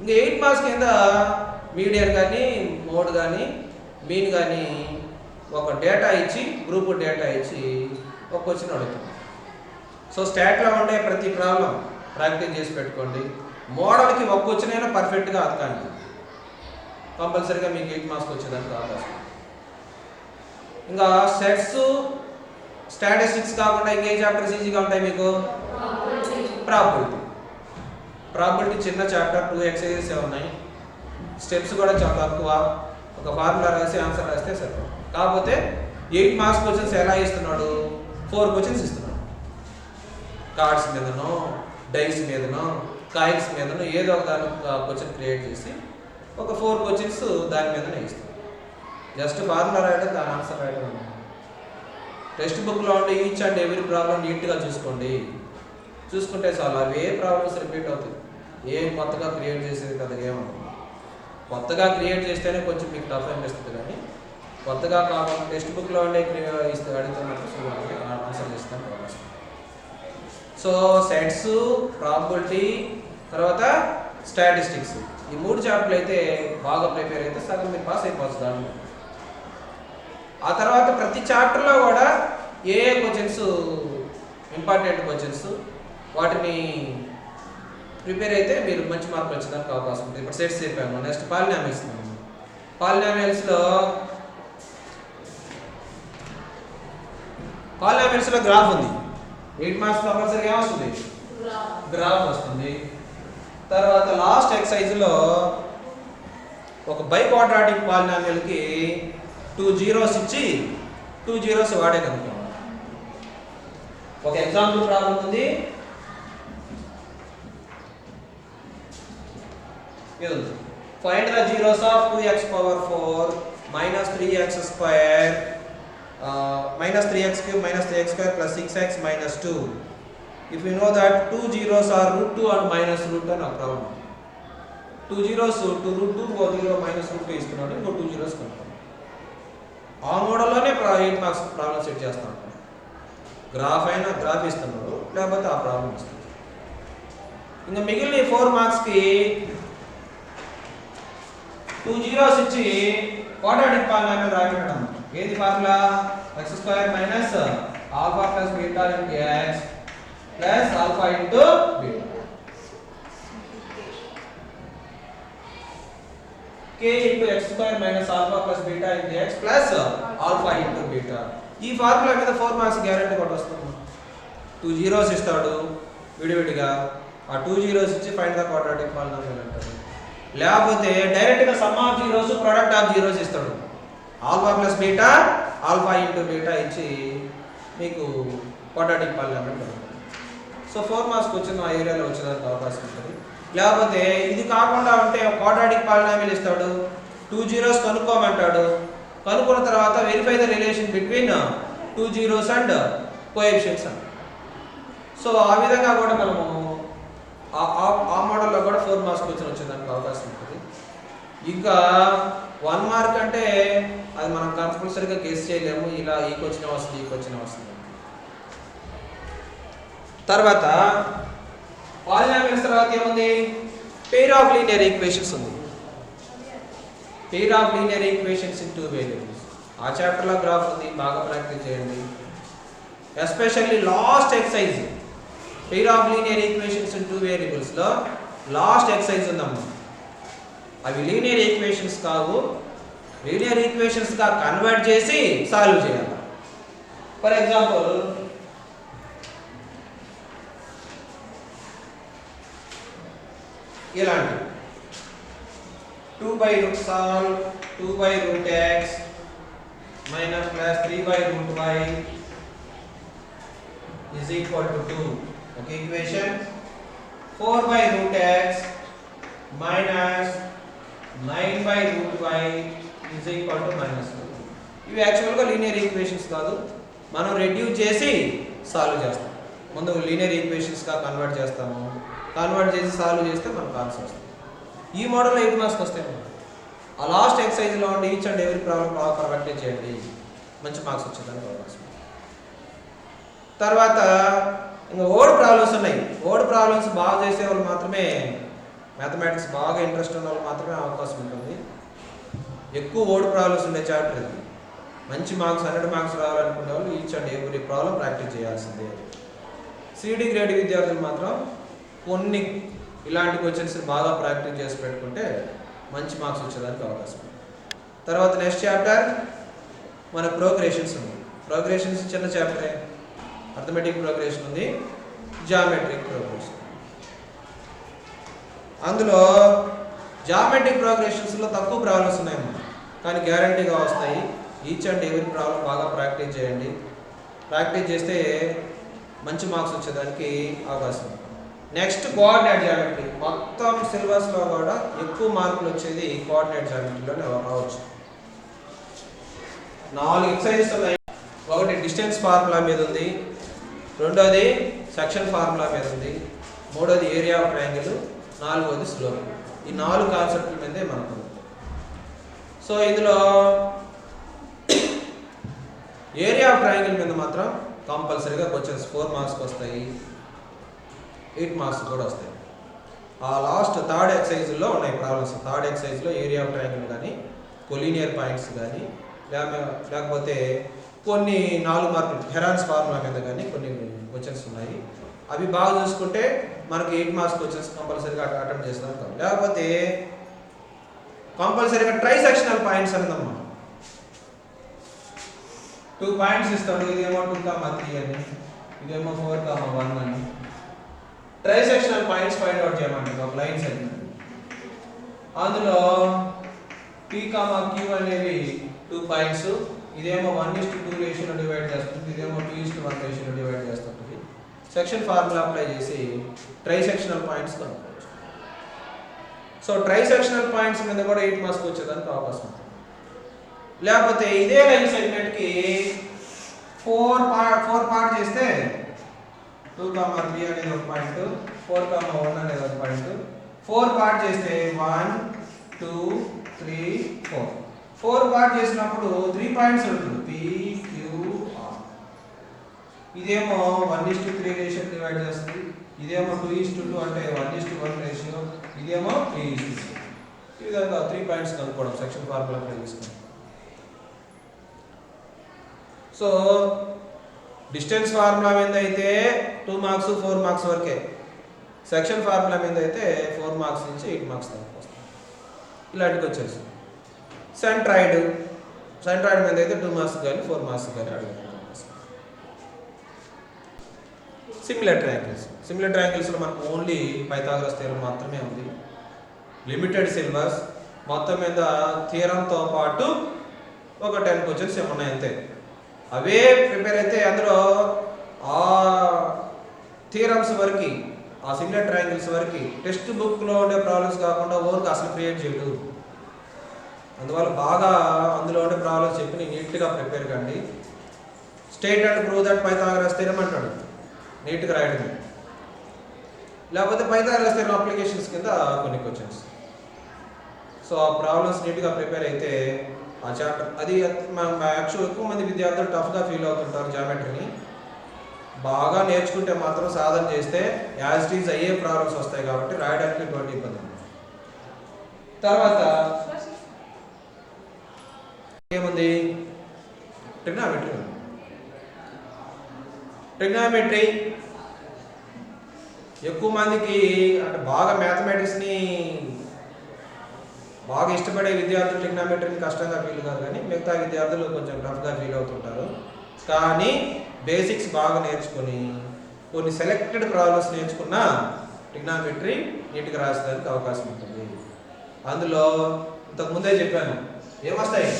A: ఇంకా 8 మార్క్స్ కింద మీడియన్ కానీ, మోడ్ కానీ, మీన్ కానీ ఒక డేటా ఇచ్చి, గ్రూప్ డేటా ఇచ్చి ఒక క్వశ్చన్ అడుగుతుంది. సో స్టాట్లో ఉండే ప్రతి ప్రాబ్లం ప్రాక్టీస్ చేసి పెట్టుకోండి. మోడల్కి ఒక క్వశ్చన్ అయినా పర్ఫెక్ట్గా అతకండి. కంపల్సరీగా మీకు 8 మార్క్స్ వచ్చేదానికి అవకాశం. ఇంకా సెట్స్, స్టాటిస్టిక్స్ కాకుండా ఇంకే చాప్టర్స్ ఈజీగా ఉంటాయి మీకు. ప్రాబిలిటీ చిన్న చాప్టర్, 2 ఎక్సైజెస్ ఉన్నాయి. స్టెప్స్ కూడా చాలా తక్కువ. ఒక ఫార్ములా రాసి ఆన్సర్ రాస్తే సరిపోతుంది. కాకపోతే 8 మార్క్స్ క్వశ్చన్స్ ఎలా ఇస్తున్నాడు? 4 క్వశ్చన్స్ ఇస్తున్నాడు. కార్డ్స్ మీదనో, డైస్ మీదనో, కాయిన్స్ మీదనో ఏదో ఒక దాని క్వశ్చన్ క్రియేట్ చేసి ఒక 4 క్వశ్చన్స్ దాని మీదనే ఇస్తాడు. జస్ట్ ఫార్ములా రాయడం, దాని ఆన్సర్ రాయడం. టెక్స్ట్ బుక్లో ఉండే ఈచ్ అండ్ ఎవ్రీ ప్రాబ్లం నీట్గా చూసుకుంటే చాలు. అవి ఏ ప్రాబ్లమ్స్ రిపీట్ అవుతాయి, ఏం కొత్తగా క్రియేట్ చేసేది కదా ఏమన్నా. కొత్తగా క్రియేట్ చేస్తేనే కొంచెం మీకు టఫ్ అనిపిస్తుంది, కానీ కొత్తగా కాకుండా టెక్స్ట్ బుక్లో ఉండే ఇస్తే అడుగుతున్నప్పుడు ఆన్సర్ చేస్తాను. సో సెట్స్, ప్రాబబిలిటీ, తర్వాత స్టాటిస్టిక్స్, ఈ 3 చాప్టర్లు అయితే బాగా ప్రిపేర్ అయితే సగం మీరు పాస్ అయిపోవచ్చు దాంట్లో. ఆ తర్వాత ప్రతి చాప్టర్లో కూడా ఏ క్వశ్చన్స్ ఇంపార్టెంట్ క్వశ్చన్స్ వాటిని ప్రిపేర్ అయితే మీరు మంచి మార్కులు వచ్చేదానికి అవకాశం ఉంటుంది. ఇప్పుడు సెట్స్ చెప్పాము. Next polynomials. పాలినామిల్స్లో గ్రాఫ్ ఉంది. 8 మార్క్స్ కంపల్సరీగా ఏమొస్తుంది? గ్రాఫ్ వస్తుంది. తర్వాత లాస్ట్ ఎక్సర్సైజ్లో ఒక బై క్వాడ్రాటిక్ పాలినామియల్కి 2 zeros ఇచ్చి 2 zeros వాడే కనుక్కోవాలి. ఒక ఎగ్జాంపుల్ ప్రాబ్లం ఉంది. Find the zeros of 2x power 4 minus 3x square minus 3x cube minus 3x square plus 6x minus 2. If you know that 2 zeros are root 2 and minus root 2 no problem. 2 zeros to root 2 go 0 minus root 2 ఇస్తున్నాడు. ఇంకో 2 zeros కనుక్కోండి. ఆ మోడల్లోనే 8 మార్క్స్ ప్రాబ్లం సెట్ చేస్తా ఉంటాం. గ్రాఫ్ అయినా గ్రాఫ్ ఇస్తున్నాడు, లేకపోతే ఆ ప్రాబ్లం ఇస్తున్నాడు. ఇంకా మిగిలిన 4 మార్క్స్కి 2 zeros ఇచ్చి క్వాడ్రాటిక్ పాలినామియల్ రాయడం. ఏది formula? x square minus alpha plus beta into x plus alpha into beta. k into x square minus alpha plus beta into x plus alpha into beta. ఈ ఫార్ములా మీద 4 మార్క్స్ గ్యారెంటీ కూడా వస్తుంది. 2 zeros ఇస్తాడు విడివిడిగా. ఆ 2 zeros ఇచ్చి ఫైండ్ ద క్వాడ్రాటిక్ పాలినామియల్ అంటారు. లేకపోతే డైరెక్ట్గా sum of zeros product of zeros ఇస్తాడు. Alpha plus beta alpha into beta ఇచ్చి మీకు క్వాడ్రాటిక్ పాలినామియల్ అంటారు. సో 4 మార్క్స్కి వచ్చిన ఆ ఏరియాలో వచ్చేదానికి అవకాశం ఉంటుంది. లేకపోతే ఇది కాకుండా ఉంటే క్వాడ్రాటిక్ పాలినామియల్ ఇస్తాడు, 2 zeros కనుక్కోమంటాడు. కనుక్కున్న తర్వాత verify the relation between 2 zeros and coefficients అంట. సో ఆ విధంగా కూడా మనము ఆ మోడల్లో కూడా 4 మార్క్స్ క్వశ్చన్ వచ్చేదానికి అవకాశం ఉంటుంది. ఇంకా 1 మార్క్ అంటే అది మనం కంపల్సరీగా గెస్ చేయలేము. ఇలా ఈ క్వశ్చన్ వస్తుంది, ఈ క్వశ్చన్ వస్తుంది. తర్వాత పాలినామియల్స్ తర్వాత ఏముంది? పెయిర్ ఆఫ్ లీనియర్ ఈక్వేషన్స్ ఉంది. Pair of linear equations in 2 variables. ఆ చాప్టర్లో గ్రాఫ్ ఉంది, బాగా ప్రాక్టీస్ చేయండి. Especially last exercise pair of linear equations in 2 వేరియబుల్స్లో లాస్ట్ ఎక్సర్సైజ్ ఉందమ్మా. అవి లీనియర్ ఈక్వేషన్స్ కావు, లీనియర్ ఈక్వేషన్స్గా కన్వర్ట్ చేసి సాల్వ్ చేయాలి. ఫర్ ఎగ్జాంపుల్ ఇలాంటి 2 by root solve 2 by root x minus plus 3 by root y is equal to 2. Okay, equation 4 by root x minus 9 by root y is equal to minus 2. ఇవి యాక్చువల్గా లీనియర్ ఈక్వేషన్స్ కాదు, మనం రెడ్యూస్ చేసి సాల్వ్ చేస్తాం. ముందు లీనియర్ ఈక్వేషన్స్గా కన్వర్ట్ చేస్తాము, కన్వర్ట్ చేసి సాల్వ్ చేస్తే మనకు ఆన్సర్ వస్తుంది. ఈ మోడల్లో 8 మార్క్స్ వస్తాయి. ఆ లాస్ట్ ఎక్సర్సైజ్లో ఉండి ఈచ్ అండ్ ఎవ్రీ ప్రాబ్లం బాగా పర్ఫెక్ట్ చేయండి, మంచి మార్క్స్ వచ్చేదానికి అవకాశం. తర్వాత ఇంకా వర్డ్ ప్రాబ్లమ్స్ ఉన్నాయి. వర్డ్ ప్రాబ్లమ్స్ బాగా చేసే వాళ్ళు మాత్రమే, మ్యాథమెటిక్స్ బాగా ఇంట్రెస్ట్ ఉన్న వాళ్ళు మాత్రమే అవకాశం ఉంటుంది. ఎక్కువ వర్డ్ ప్రాబ్లమ్స్ ఉండే చాప్టర్ ఇది. మంచి మార్క్స్ 100 మార్క్స్ రావాలనుకునే వాళ్ళు each and every problem practice చేయాల్సిందే. సిడి గ్రేడ్ విద్యార్థులు మాత్రం కొన్ని ఇలాంటి క్వశ్చన్స్ బాగా ప్రాక్టీస్ చేసి పెట్టుకుంటే మంచి మార్క్స్ వచ్చేదానికి అవకాశం. తర్వాత నెక్స్ట్ చాప్టర్ మన ప్రోగ్రెషన్స్ ఉంది. ప్రోగ్రెషన్స్ చిన్న చాప్టరే. అర్థమెటిక్ ప్రోగ్రెషన్ ఉంది, జామెట్రిక్ ప్రోగ్రెషన్. అందులో జామెట్రిక్ ప్రోగ్రెషన్స్లో తక్కువ ప్రాబ్లమ్స్ ఉన్నాయి, కానీ గ్యారంటీగా వస్తాయి. ఈచ్ అండ్ ఎవ్రీ ప్రాబ్లం బాగా ప్రాక్టీస్ చేయండి. ప్రాక్టీస్ చేస్తే మంచి మార్క్స్ వచ్చేదానికి అవకాశం. Next coordinate geometry. మొత్తం సిలబస్లో కూడా ఎక్కువ మార్కులు వచ్చేది కోఆర్డినేట్ జామెట్రీలోనే రావచ్చు. 4 ఎక్సర్సైజెస్ ఉన్నాయి. ఒకటి డిస్టెన్స్ ఫార్ములా మీద ఉంది, రెండోది సెక్షన్ ఫార్ములా మీద ఉంది, మూడోది ఏరియా ఆఫ్ ట్రయాంగిల్, నాలుగోది స్లోప్. ఈ 4 కాన్సెప్ట్ల మీదే మనకు సో ఇందులో ఏరియా ఆఫ్ ట్రయాంగిల్ మీద మాత్రం కంపల్సరీగా క్వశ్చన్స్ 4 మార్క్స్కి వస్తాయి, 8 మార్క్స్ కూడా వస్తాయి. ఆ లాస్ట్ థర్డ్ ఎక్సైజ్లో ఉన్నాయి ప్రాబ్లమ్స్. థర్డ్ ఎక్సైజ్లో ఏరియా ఆఫ్ ట్రయాంగిల్ కానీ, కొలీనియర్ పాయింట్స్ కానీ, లేకపోతే కొన్ని 4 మార్కులు హెరాన్స్ ఫార్ములా మీద కానీ కొన్ని క్వశ్చన్స్ ఉన్నాయి. అవి బాగా చూసుకుంటే మనకి 8 మార్క్స్ క్వశ్చన్స్ కంపల్సరీగా అటెంప్ట్ చేస్తాం. లేకపోతే కంపల్సరీగా ట్రైసెక్షనల్ పాయింట్స్ అనేదమ్మా. 2 పాయింట్స్ ఇస్తాడు, ఇదేమో 2,3 అని, ఇదేమో 4,1 అని. ట్రైసెక్షనల్ పాయింట్స్ ఫైండ్ అవుట్ చేయమంటారు ఒక లైన్ సెగ్మెంట్. అందులో P, Q అనేవి 2 పాయింట్స్. ఇదేమో 1:2 రేషియోలో డివైడ్ చేస్తుంది, ఇదేమో 2:1 రేషియోలో డివైడ్ చేస్తుంది. సెక్షన్ ఫార్ములా అప్లై చేసి ట్రైసెక్షనల్ పాయింట్స్ కనుక్కోవచ్చు. సో ట్రైసెక్షనల్ పాయింట్స్ మీద కూడా 8 మార్క్స్ వచ్చేదానికి అవకాశం ఉంది. లేకపోతే ఇదే లైన్ సెగ్మెంట్కి 4 పార్ట్ చేస్తే 2,3 అనేది ఒక పాయింట్, 4,1 అనేది ఒక పాయింట్. 4 పార్ట్ చేస్తే 1 2 3 4. 4 పార్ట్ చేసినప్పుడు 3 పాయింట్స్ ఉంటుంది, P Q R. ఇదేమో 1:3 రేషియో డివైడ్ చేస్తుంది, ఇదేమో 2:2 అంటే 1:1 రేషియో, ఇదేమో 3:3. ఈ విధంగా 3 పాయింట్స్ కనుక్కోవడం సెక్షన్ ఫార్ములా అప్లై చేసుకుంటాం. సో డిస్టెన్స్ ఫార్ములా మీద అయితే 2 మార్క్స్ 4 మార్క్స్ వరకే, సెక్షన్ ఫార్ములా మీద అయితే 4 మార్క్స్ నుంచి 8 మార్క్స్ దాకా వస్తాయి. ఇలాంటికి వచ్చేసి సెంట్రాయిడ్ మీద అయితే 2 మార్క్స్ కానీ 4 మార్క్స్ కానీ అడుగుతాం. సిమిలర్ ట్రయాంగిల్స్లో మనకు ఓన్లీ పైథాగరస్ థియరం మాత్రమే ఉంది. లిమిటెడ్ సిలబస్, మొత్తం మీద థియరంతో పాటు ఒక 10 క్వశ్చన్స్ ఏమున్నాయి అంతే. అవే ప్రిపేర్ అయితే అందులో ఆ థియరమ్స్ వరకు, ఆ సిమిలర్ ట్రయాంగిల్స్ వరకు టెక్స్ట్ బుక్లో ఉండే ప్రాబ్లమ్స్ కాకుండా ఓన్గా అసలు క్రియేట్ చేయడు. అందువల్ల బాగా అందులో ఉండే ప్రాబ్లమ్స్ చెప్పి నీట్గా ప్రిపేర్ కండి. State and prove that Pythagoras theorem అంటాడు, నీట్గా రాయడం. లేకపోతే పైథాగరస్ థియరం అప్లికేషన్స్ కింద కొన్ని క్వశ్చన్స్. సో ఆ ప్రాబ్లమ్స్ నీట్గా ప్రిపేర్ అయితే ఆ చాప్టర్ అది యాక్చువల్ ఎక్కువ మంది విద్యార్థులు టఫ్గా ఫీల్ అవుతుంటారు జామెట్రీని. బాగా నేర్చుకుంటే మాత్రం సాధన చేస్తే యాజ్ ఇట్ ఈజ్ అయ్యే ప్రాబ్లమ్స్ వస్తాయి కాబట్టి రాయడానికి ఎటువంటి ఇబ్బంది. తర్వాత ఏముంది, ట్రిగ్నామెట్రీ ఎక్కువ మందికి అంటే బాగా మ్యాథమెటిక్స్ని బాగా ఇష్టపడే విద్యార్థులు ట్రిగ్నామెట్రీని కష్టంగా ఫీల్ కాదు, కానీ మిగతా విద్యార్థులు కొంచెం టఫ్గా ఫీల్ అవుతుంటారు. కానీ బేసిక్స్ బాగా నేర్చుకొని కొన్ని సెలెక్టెడ్ ప్రాబ్లమ్స్ నేర్చుకున్న ట్రిగ్నామెట్రీ నీట్గా రాసేదానికి అవకాశం ఉంటుంది. అందులో ఇంతకుముందే చెప్పాను ఏమొస్తాయి,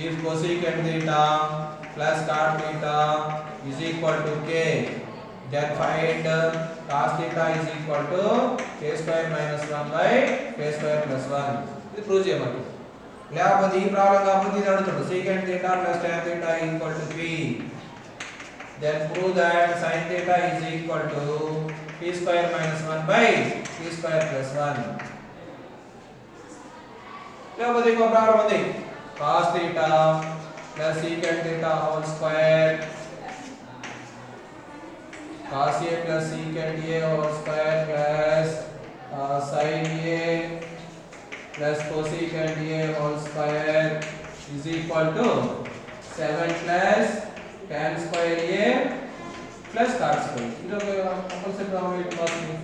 A: if cosecant theta plus cot theta is equal to k, then find cos theta is equal to k square minus 1 by k square plus 1. ఇది ప్రూవ్ చేయమంటారు. లేకపోతే ఈ ప్రాబ్లం కాకపోతే ఇది అడుగుతాడు, secant theta plus tan theta is equal to p, then prove that sin theta is equal to p square minus 1 by p square plus 1. లేకపోతే ఇంకో ప్రాబ్లం ఉంది, cos theta plus secant theta whole square, cos a plus secant a whole square plus sin a plus cosecant a whole square is equal to 7 plus tan square a plus cot square. ఇది ఒక కంపల్సరీ ప్రాబ్లం వస్తుంది.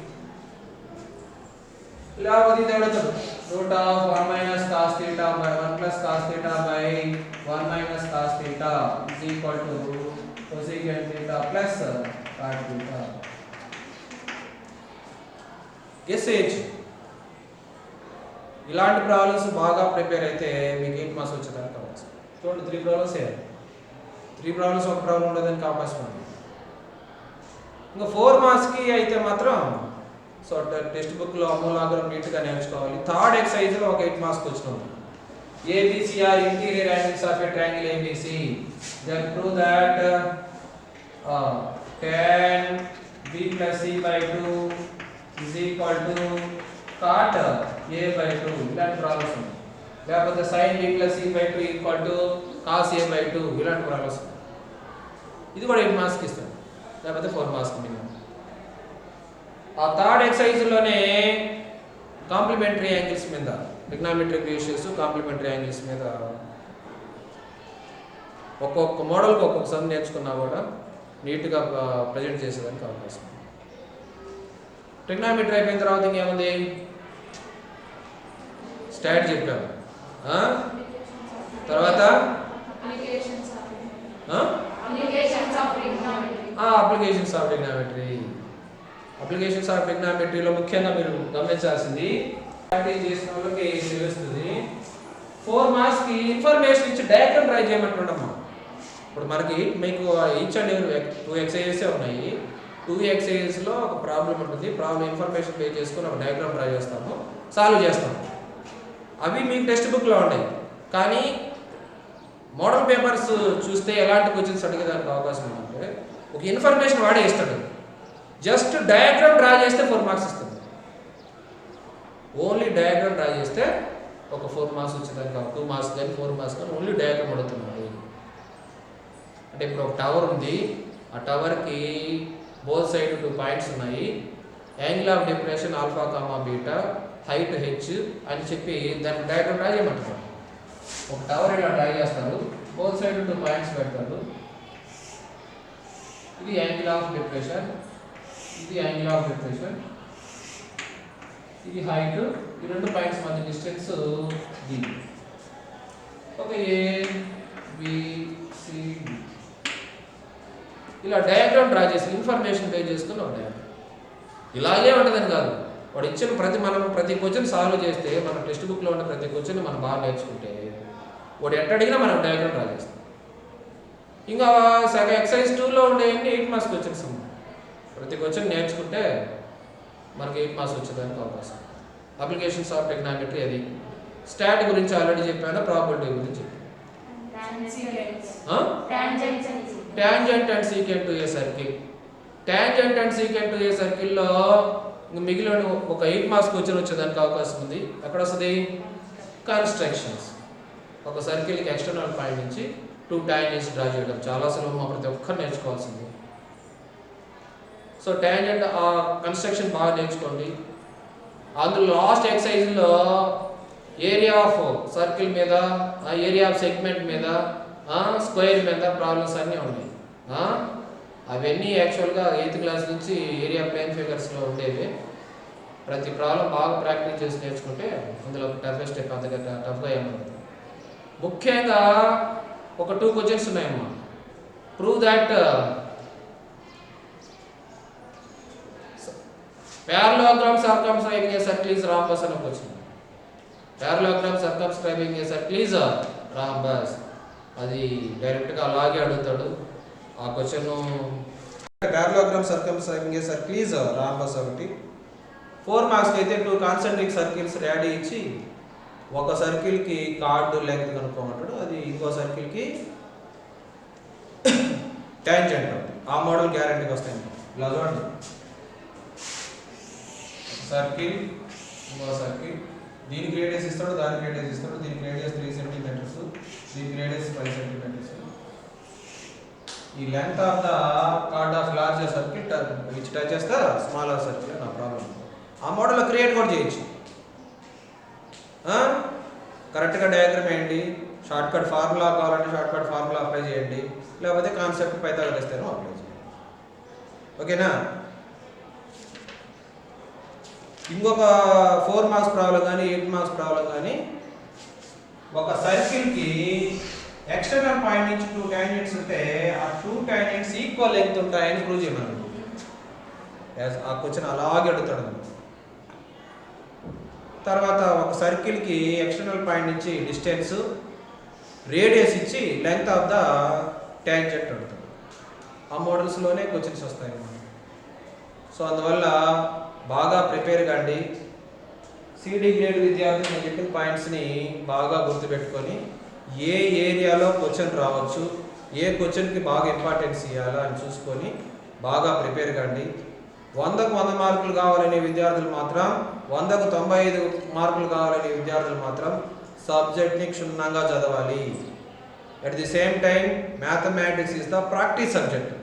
A: లేకపోతే ఇది అడుగుతాడు, root of 1 minus cos theta by 1 plus cos theta by 1 minus cos theta is equal to cosecant theta plus cot theta. SH ఇలాంటి ప్రాబ్లమ్స్ బాగా ప్రిపేర్ అయితే మీకు 8 మార్క్స్ వచ్చేదానికి కావచ్చు. చూడండి 3 ప్రాబ్లమ్స్ వేయాలి, 3 ప్రాబ్లమ్స్ ఒక ప్రాబ్లం ఉండేదానికి అవకాశం ఉంది. ఇంకా 4 మార్క్స్కి అయితే మాత్రం సో టెక్స్ట్ బుక్లో అమూలాగ్రం నీట్గా నేర్చుకోవాలి. థర్డ్ ఎక్సైజ్లో ఒక 8 మార్క్స్ వచ్చినాం. ABC are interior angles of a triangle ABC. Then prove that tan B plus C by 2 is equal to cot A by 2. ఇలాంటి ప్రాబ్లమ్స్ ఉన్నాయి. లేకపోతే sin b plus c by 2 equal to cos a by 2 ఇలాంటి ప్రాబ్లమ్స్. ఇది కూడా 8 మార్క్స్కి ఇస్తాను, లేకపోతే 4 మార్క్స్కి మినిమం. ఆ థర్డ్ ఎక్సర్సైజ్లోనే కాంప్లిమెంటరీ యాంగిల్స్ మీద, ట్రిగ్నామెట్రిక్ రేషియోస్ కాంప్లిమెంటరీ యాంగిల్స్ మీద ఒక్కొక్క మోడల్కి ఒక్కొక్క సమ్ నేర్చుకున్నా కూడా నీట్గా ప్రజెంట్ చేసేదానికి అవకాశం. ట్రిగ్నామెట్రీ అయిపోయిన తర్వాత ఇంకేముంది, స్టాట్ చెప్పాము. తర్వాత applications of trigonometry. Applications of ట్రిగ్నామెట్రీలో ముఖ్యంగా మీరు గమనించాల్సింది, ప్రాక్టీస్ చేసిన వాళ్ళకి తెలుస్తుంది, 4 మార్క్స్కి ఇన్ఫర్మేషన్ ఇచ్చి డయాగ్రామ్ డ్రా చేయమంటున్నామా. ఇప్పుడు మనకి మీకు ఈచ్ అండ్ ఎవరి 2 ఎక్సర్సైజెసే ఉన్నాయి. 2 ఎక్సర్సైజెస్లో ఒక ప్రాబ్లం ఉంటుంది, ప్రాబ్లం ఇన్ఫర్మేషన్ పే చేసుకుని ఒక డయాగ్రామ్ డ్రా చేస్తాము, సాల్వ్ చేస్తాము. అవి మీకు టెక్స్ట్ బుక్లో ఉన్నాయి, కానీ మోడల్ పేపర్స్ చూస్తే ఎలాంటి క్వశ్చన్స్ అడిగేదానికి అవకాశం ఉందంటే, ఒక ఇన్ఫర్మేషన్ వాడే ఇస్తాడు, జస్ట్ డయాగ్రామ్ డ్రా చేస్తే 4 మార్క్స్ ఇస్తుంది. ఓన్లీ డయాగ్రామ్ డ్రా చేస్తే ఒక 4 మార్క్స్ వచ్చేదానికి 2 మార్క్స్ కానీ 4 మార్క్స్ కానీ ఓన్లీ డయాగ్రామ్ అడుగుతున్నాడు. అంటే ఇప్పుడు ఒక టవర్ ఉంది, ఆ టవర్కి బోత్ సైడ్ 2 పాయింట్స్ ఉన్నాయి, angle of depression alpha comma beta, height H అని చెప్పి దానికి డయాగ్రామ్ డ్రా చేయమంటారు. ఒక టవర్ ఇలా డ్రా చేస్తారు, బోత్ సైడ్ 2 పాయింట్స్ పెడతారు. ఇది యాంగిల్ ఆఫ్ డిప్రెషన్, ఇది యాంగిల్ ఆఫ్ డిప్రెషన్, ఇది హైట్, ఈ 2 పాయింట్స్ మధ్య డిస్టెన్స్ డి. ఒక ఏ బి సి డి ఇలా డయాగ్రామ్ డ్రా చేసి ఇన్ఫర్మేషన్ పే చేసుకుని ఒక డయాగ్రామ్. ఇలాగే ఉంటుందని కాదు, వాడు ఇచ్చిన ప్రతి క్వశ్చన్ సాల్వ్ చేస్తే మన టెక్స్ట్ బుక్లో ఉన్న ప్రతి క్వశ్చన్ మనం బాగా నేర్చుకుంటే వాడు ఎట్ట అడిగినా మనం డయాగ్రామ్ డ్రా చేస్తాం. ఇంకా ఎక్సర్సైజ్ 2లో ఉండేవన్నీ 8 మార్క్స్ క్వశ్చన్స్ ఉన్నాయి. ప్రతి క్వశ్చన్ నేర్చుకుంటే మనకి 8 మార్క్స్ వచ్చేదానికి అవకాశం. అప్లికేషన్స్ ఆఫ్ ట్రిగ్నామెట్రీ అది. స్టాట్ గురించి ఆల్రెడీ చెప్పాను, ప్రాబబిలిటీ గురించి చెప్పాను. Tangent and secant to a circle. Tangent and secant to a సర్కిల్లో మిగిలిన ఒక 8 మార్క్స్ క్వశ్చన్ వచ్చేదానికి అవకాశం ఉంది. ఎక్కడ వస్తుంది, కన్స్ట్రక్షన్స్. ఒక సర్కిల్కి ఎక్స్టర్నల్ పాయింట్ నుంచి 2 టాంజెంట్స్ డ్రా చేయడం చాలా సులభం, ప్రతి ఒక్కరు నేర్చుకోవాల్సింది. సో టాంజెంట్ ఆ కన్స్ట్రక్షన్ బాగా నేర్చుకోండి. అందులో లాస్ట్ ఎక్సర్సైజ్లో ఏరియా ఆఫ్ సర్కిల్ మీద, ఏరియా ఆఫ్ సెగ్మెంట్ మీద, స్క్వేర్ మీద ప్రాబ్లమ్స్ అన్నీ ఉన్నాయి. అవన్నీ యాక్చువల్గా 8th క్లాస్ నుంచి ఏరియా ప్లేన్ ఫిగర్స్లో ఉండేవి. ప్రతి ప్రాబ్లం బాగా ప్రాక్టీస్ చేసి నేర్చుకుంటే అందులో టఫెస్ట్ స్టెప్ అంతగా టఫ్గా ఏమవుతుంది. ముఖ్యంగా ఒక 2 క్వశ్చన్స్ ఉన్నాయమ్మా. Prove that parallelogram circumscribing a circle is rhombus అని ఒక వచ్చింది. parallelogram circumscribing a circle is rhombus. అది డైరెక్ట్గా అలాగే అడుగుతాడు ఆ question. parallelogram circumscribing a circle is rhombus ఒకటి. 4 మార్క్స్కి అయితే 2 కాన్సెంట్రిక్ సర్కిల్స్ రెడీ ఇచ్చి ఒక సర్కిల్కి కార్డు లెంగ్త్ కనుక్కోమంటాడు, అది ఇంకో సర్కిల్కి టాంజెంట్. ఆ మోడల్ గ్యారెంటీగా వస్తాయి. ఇలా చూడండి, సర్కిల్ ఇంకో సర్కిల్, దీనికి రేడియస్ ఇస్తాడు, దానికి రేడియస్ ఇస్తాడు. దీనికి రేడియస్ 3 సెంటీమీటర్స్, దీనికి రేడియస్ 5 సెంటీమీటర్స్. ఈ length of the card of larger circle which touch చేస్తే స్మాలర్ సర్కిల్ నా ప్రాబ్లం. ఆ మోడల్లో క్రియేట్ కూడా చేయొచ్చు. కరెక్ట్గా డయాగ్రామ్ వేయండి, షార్ట్ కట్ ఫార్ములా కావాలంటే షార్ట్ కట్ ఫార్ములా అప్లై చేయండి, లేకపోతే కాన్సెప్ట్ పైథాగరస్ థియరం అప్లై చేయండి. ఓకేనా. ఇంకొక 4 మార్క్స్ ప్రాబ్లం కానీ 8 మార్క్స్ ప్రాబ్లం కానీ, ఒక సర్కిల్కి ఎక్స్టర్నల్ పాయింట్ నుంచి 2 టాంజెంట్స్ ఉంటే ఆ 2 టాంజెంట్స్ ఈక్వల్ లెంగ్త్ ఉంటాయని ప్రూవ్ చేయమన్నాడు. ఆ క్వశ్చన్ అలాగే అడుగుతాడు. తర్వాత ఒక సర్కిల్కి ఎక్స్టర్నల్ పాయింట్ నుంచి డిస్టెన్స్, రేడియస్ ఇచ్చి లెంగ్త్ ఆఫ్ ద టాంజెంట్ అడుగుతాడు. ఆ మోడల్స్లోనే క్వశ్చన్స్ వస్తాయి అన్నమాట. సో అందువల్ల బాగా ప్రిపేర్ కండి. సిడి గ్రేడ్ విద్యార్థులు నేను చెప్పిన పాయింట్స్ని బాగా గుర్తుపెట్టుకొని ఏ ఏరియాలో క్వశ్చన్ రావచ్చు, ఏ క్వశ్చన్కి బాగా ఇంపార్టెన్స్ ఇవ్వాలా అని చూసుకొని బాగా ప్రిపేర్ కండి. 100కు 100 మార్కులు కావాలనే విద్యార్థులు మాత్రం, 100కు 95 మార్కులు కావాలనే విద్యార్థులు మాత్రం సబ్జెక్ట్ని క్షుణ్ణంగా చదవాలి. At the same time mathematics is the practice subject.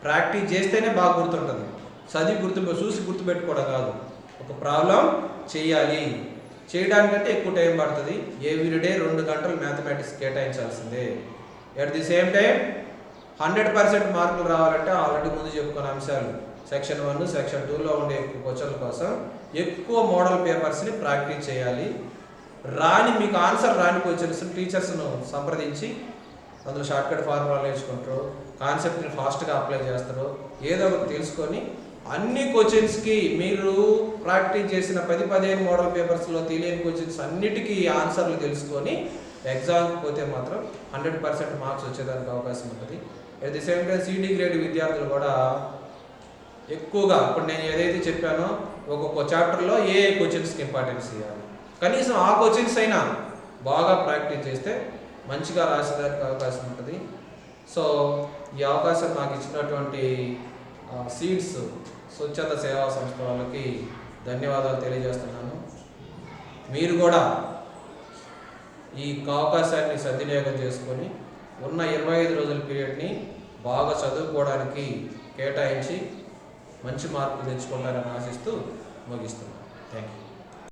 A: Practice చేస్తేనే బాగా గుర్తుంటుంది. చదివి చూసి గుర్తుపెట్టుకోవడం కాదు. ఒక ప్రాబ్లం చేయాలి. చేయడానికంటే ఎక్కువ టైం పడుతుంది. ఎవ్రీడే 2 గంటలు మ్యాథమెటిక్స్ కేటాయించాల్సిందే. అట్ ది సేమ్ టైం 100% మార్కులు రావాలంటే ఆల్రెడీ ముందు చెప్పుకున్న అంశాలు సెక్షన్ 1, సెక్షన్ 2లో ఉండే క్వశ్చన్ల కోసం ఎక్కువ మోడల్ పేపర్స్ని ప్రాక్టీస్ చేయాలి. మీకు ఆన్సర్ రాని క్వశ్చన్స్ టీచర్స్ను సంప్రదించి అందులో షార్ట్కట్ ఫార్ములా నేర్చుకుంటారు, కాన్సెప్ట్ని ఫాస్ట్గా అప్లై చేస్తారు. ఏదో ఒకటి తెలుసుకొని అన్ని క్వశ్చన్స్కి మీరు ప్రాక్టీస్ చేసిన 10-15 మోడల్ పేపర్స్లో తెలియని క్వశ్చన్స్ అన్నిటికీ ఆన్సర్లు తెలుసుకొని ఎగ్జామ్కి పోతే మాత్రం 100% మార్క్స్ వచ్చేదానికి అవకాశం ఉంటుంది. At the same time CD grade విద్యార్థులు కూడా ఎక్కువగా ఇప్పుడు నేను ఏదైతే చెప్పానో ఒక్కొక్క చాప్టర్లో ఏ క్వశ్చన్స్కి ఇంపార్టెన్స్ ఇవ్వాలి, కనీసం ఆ క్వశ్చన్స్ అయినా బాగా ప్రాక్టీస్ చేస్తే మంచిగా రాసేదానికి అవకాశం ఉంటుంది. సో ఈ అవకాశం నాకు ఇచ్చినటువంటి సీడ్స్ స్వచ్ఛంద సేవా సంస్థ వాళ్ళకి ధన్యవాదాలు తెలియజేస్తున్నాను. మీరు కూడా ఈ అవకాశాన్ని సద్వినియోగం చేసుకొని ఉన్న 25 రోజుల పీరియడ్ని బాగా చదువుకోవడానికి కేటాయించి మంచి మార్కులు తెచ్చుకుంటారని ఆశిస్తూ ముగిస్తున్నాను. Thank you.